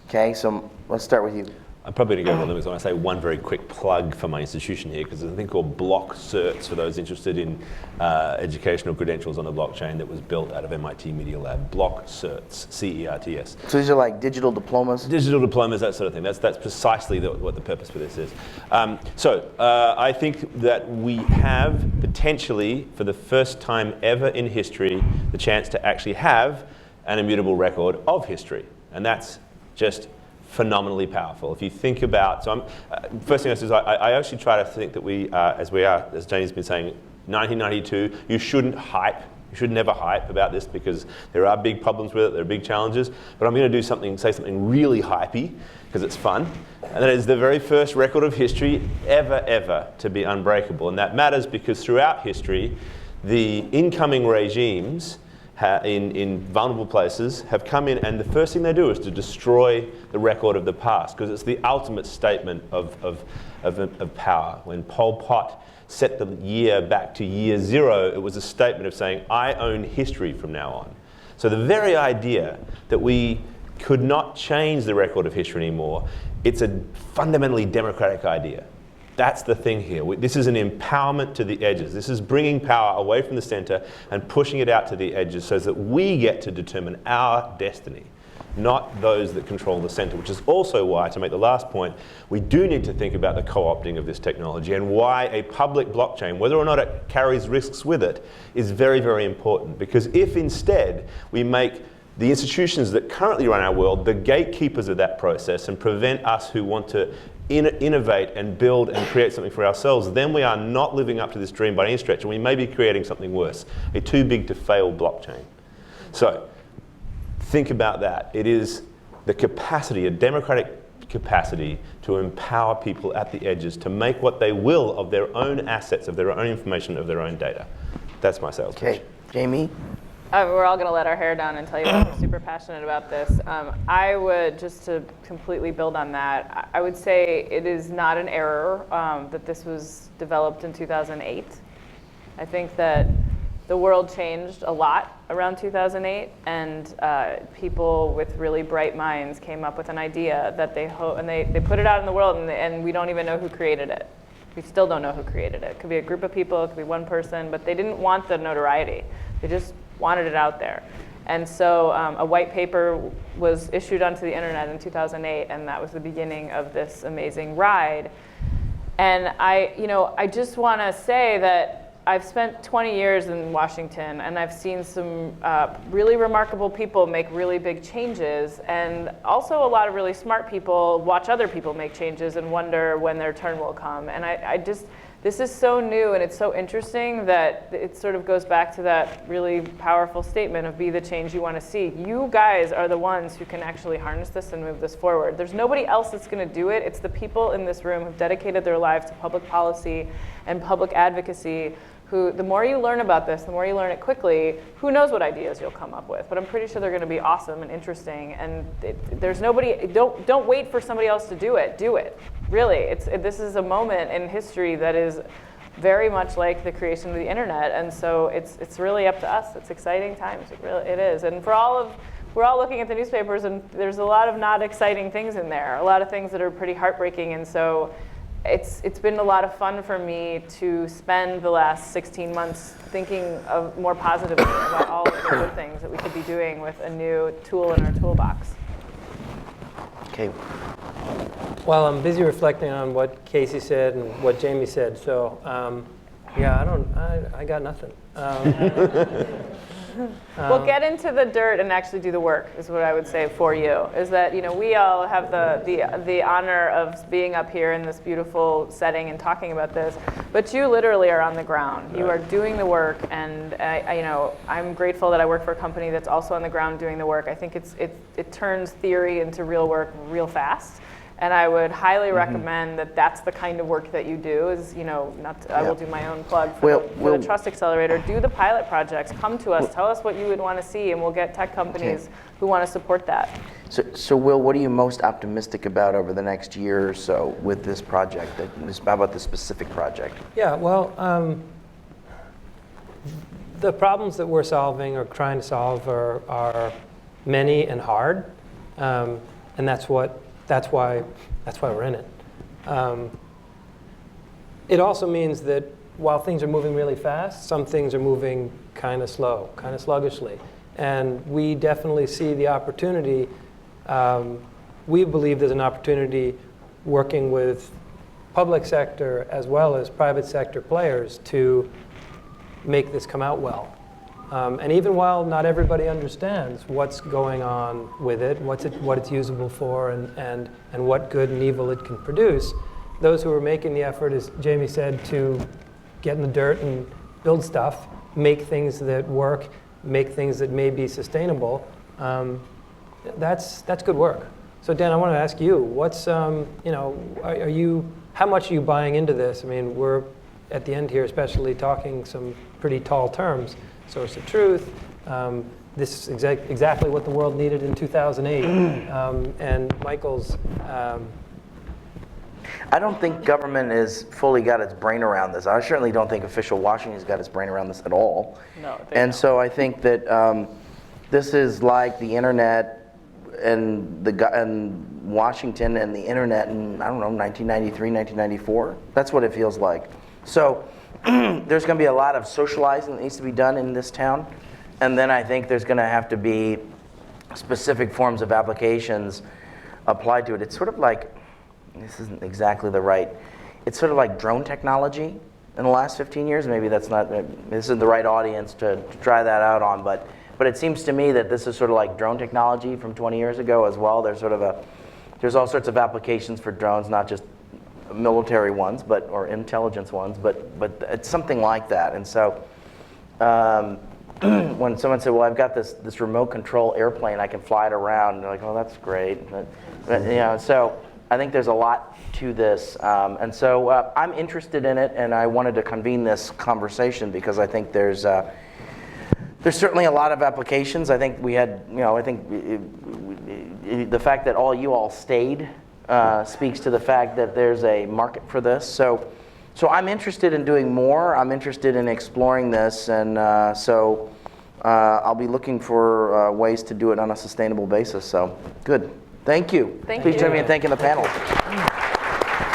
Okay, so let's start with you. I'm probably going to go over the limits. I want to say one very quick plug for my institution here, because there's a thing called Block Certs for those interested in educational credentials on the blockchain that was built out of MIT Media Lab. Block Certs, C-E-R-T-S. So these are like digital diplomas? Digital diplomas, that sort of thing. That's precisely what the purpose for this is. I think that we have potentially, for the first time ever in history, the chance to actually have an immutable record of history. And that's just phenomenally powerful. If you think about, first thing I say is I actually try to think that we, as Janie's been saying, 1992, you shouldn't hype. You should never hype about this because there are big problems with it, there are big challenges. But I'm going to say something really hypey because it's fun. And that is the very first record of history ever to be unbreakable. And that matters because throughout history, the incoming regimes in vulnerable places have come in, and the first thing they do is to destroy the record of the past, because it's the ultimate statement of power. When Pol Pot set the year back to year 0, it was a statement of saying, I own history from now on. So the very idea that we could not change the record of history anymore, it's a fundamentally democratic idea. That's the thing here. This is an empowerment to the edges. This is bringing power away from the center and pushing it out to the edges so that we get to determine our destiny, not those that control the center, which is also why, to make the last point, we do need to think about the co-opting of this technology and why a public blockchain, whether or not it carries risks with it, is very important. Because if instead we make the institutions that currently run our world the gatekeepers of that process and prevent us who want to innovate and build and create something for ourselves, then we are not living up to this dream by any stretch, and we may be creating something worse, a too big to fail blockchain. So think about that. It is the capacity, a democratic capacity, to empower people at the edges to make what they will of their own assets, of their own information, of their own data. That's my sales pitch. Okay, Jamie? We're all going to let our hair down and tell you that we're super passionate about this. I would, just to completely build on that, I would say it is not an error that this was developed in 2008. I think that the world changed a lot around 2008, and people with really bright minds came up with an idea that they put it out in the world, and we don't even know who created it. We still don't know who created it. It could be a group of people, it could be one person, but they didn't want the notoriety. They just wanted it out there. And so a white paper was issued onto the internet in 2008, and that was the beginning of this amazing ride. And I just want to say that I've spent 20 years in Washington, and I've seen some really remarkable people make really big changes, and also a lot of really smart people watch other people make changes and wonder when their turn will come. And this is so new and it's so interesting that it sort of goes back to that really powerful statement of be the change you want to see. You guys are the ones who can actually harness this and move this forward. There's nobody else that's going to do it. It's the people in this room who've dedicated their lives to public policy and public advocacy who, the more you learn about this, the more you learn it quickly, who knows what ideas you'll come up with. But I'm pretty sure they're going to be awesome and interesting. And there's nobody, don't wait for somebody else to do it. Do it. Really, this is a moment in history that is very much like the creation of the internet. And so it's really up to us. It's exciting times. It is. And we're all looking at the newspapers, and there's a lot of not exciting things in there. A lot of things that are pretty heartbreaking. And so it's been a lot of fun for me to spend the last 16 months thinking of more positively about all of the good things that we could be doing with a new tool in our toolbox. Okay. Well, I'm busy reflecting on what Casey said and what Jamie said, so I got nothing. Well, get into the dirt and actually do the work is what I would say for you. Is that we all have the honor of being up here in this beautiful setting and talking about this, but you literally are on the ground. You are doing the work, and I'm grateful that I work for a company that's also on the ground doing the work. I think it turns theory into real work real fast. And I would highly recommend that that's the kind of work that you do is, I will do my own plug for the Trust Accelerator. Do the pilot projects, come to us, tell us what you would want to see, and we'll get tech companies who want to support that. So Will, what are you most optimistic about over the next year or so with this project? How about this specific project? Yeah, well, the problems that we're solving or trying to solve are many and hard, and that's why we're in it. It also means that while things are moving really fast, some things are moving kind of slow, kind of sluggishly. And we definitely see the opportunity. We believe there's an opportunity working with public sector as well as private sector players to make this come out well. And even while not everybody understands what's going on with it, what it's usable for, and what good and evil it can produce, those who are making the effort, as Jamie said, to get in the dirt and build stuff, make things that work, make things that may be sustainable, that's good work. So Dan, I want to ask you, what's how much are you buying into this? I mean, we're at the end here, especially talking some pretty tall terms. Source of truth. This is exactly what the world needed in 2008. And Michael's. I don't think government has fully got its brain around this. I certainly don't think official Washington's got its brain around this at all. No, so I think that this is like the internet and Washington and the internet in, I don't know, 1993, 1994. That's what it feels like. So there's going to be a lot of socializing that needs to be done in this town. And then I think there's going to have to be specific forms of applications applied to it. It's sort of like, this isn't exactly the right, it's sort of like drone technology in the last 15 years. Maybe this isn't the right audience to try that out on, but it seems to me that this is sort of like drone technology from 20 years ago as well. There's all sorts of applications for drones, not just military ones, or intelligence ones, but it's something like that. And so when someone said, well, I've got this remote control airplane, I can fly it around, and they're like, oh, that's great. But so I think there's a lot to this. And so I'm interested in it, and I wanted to convene this conversation because I think there's certainly a lot of applications. I think we had, the fact that you all stayed speaks to the fact that there's a market for this. So I'm interested in doing more. I'm interested in exploring this, and so I'll be looking for ways to do it on a sustainable basis. So good. Thank you. Thank Please you. join me in thanking the panel.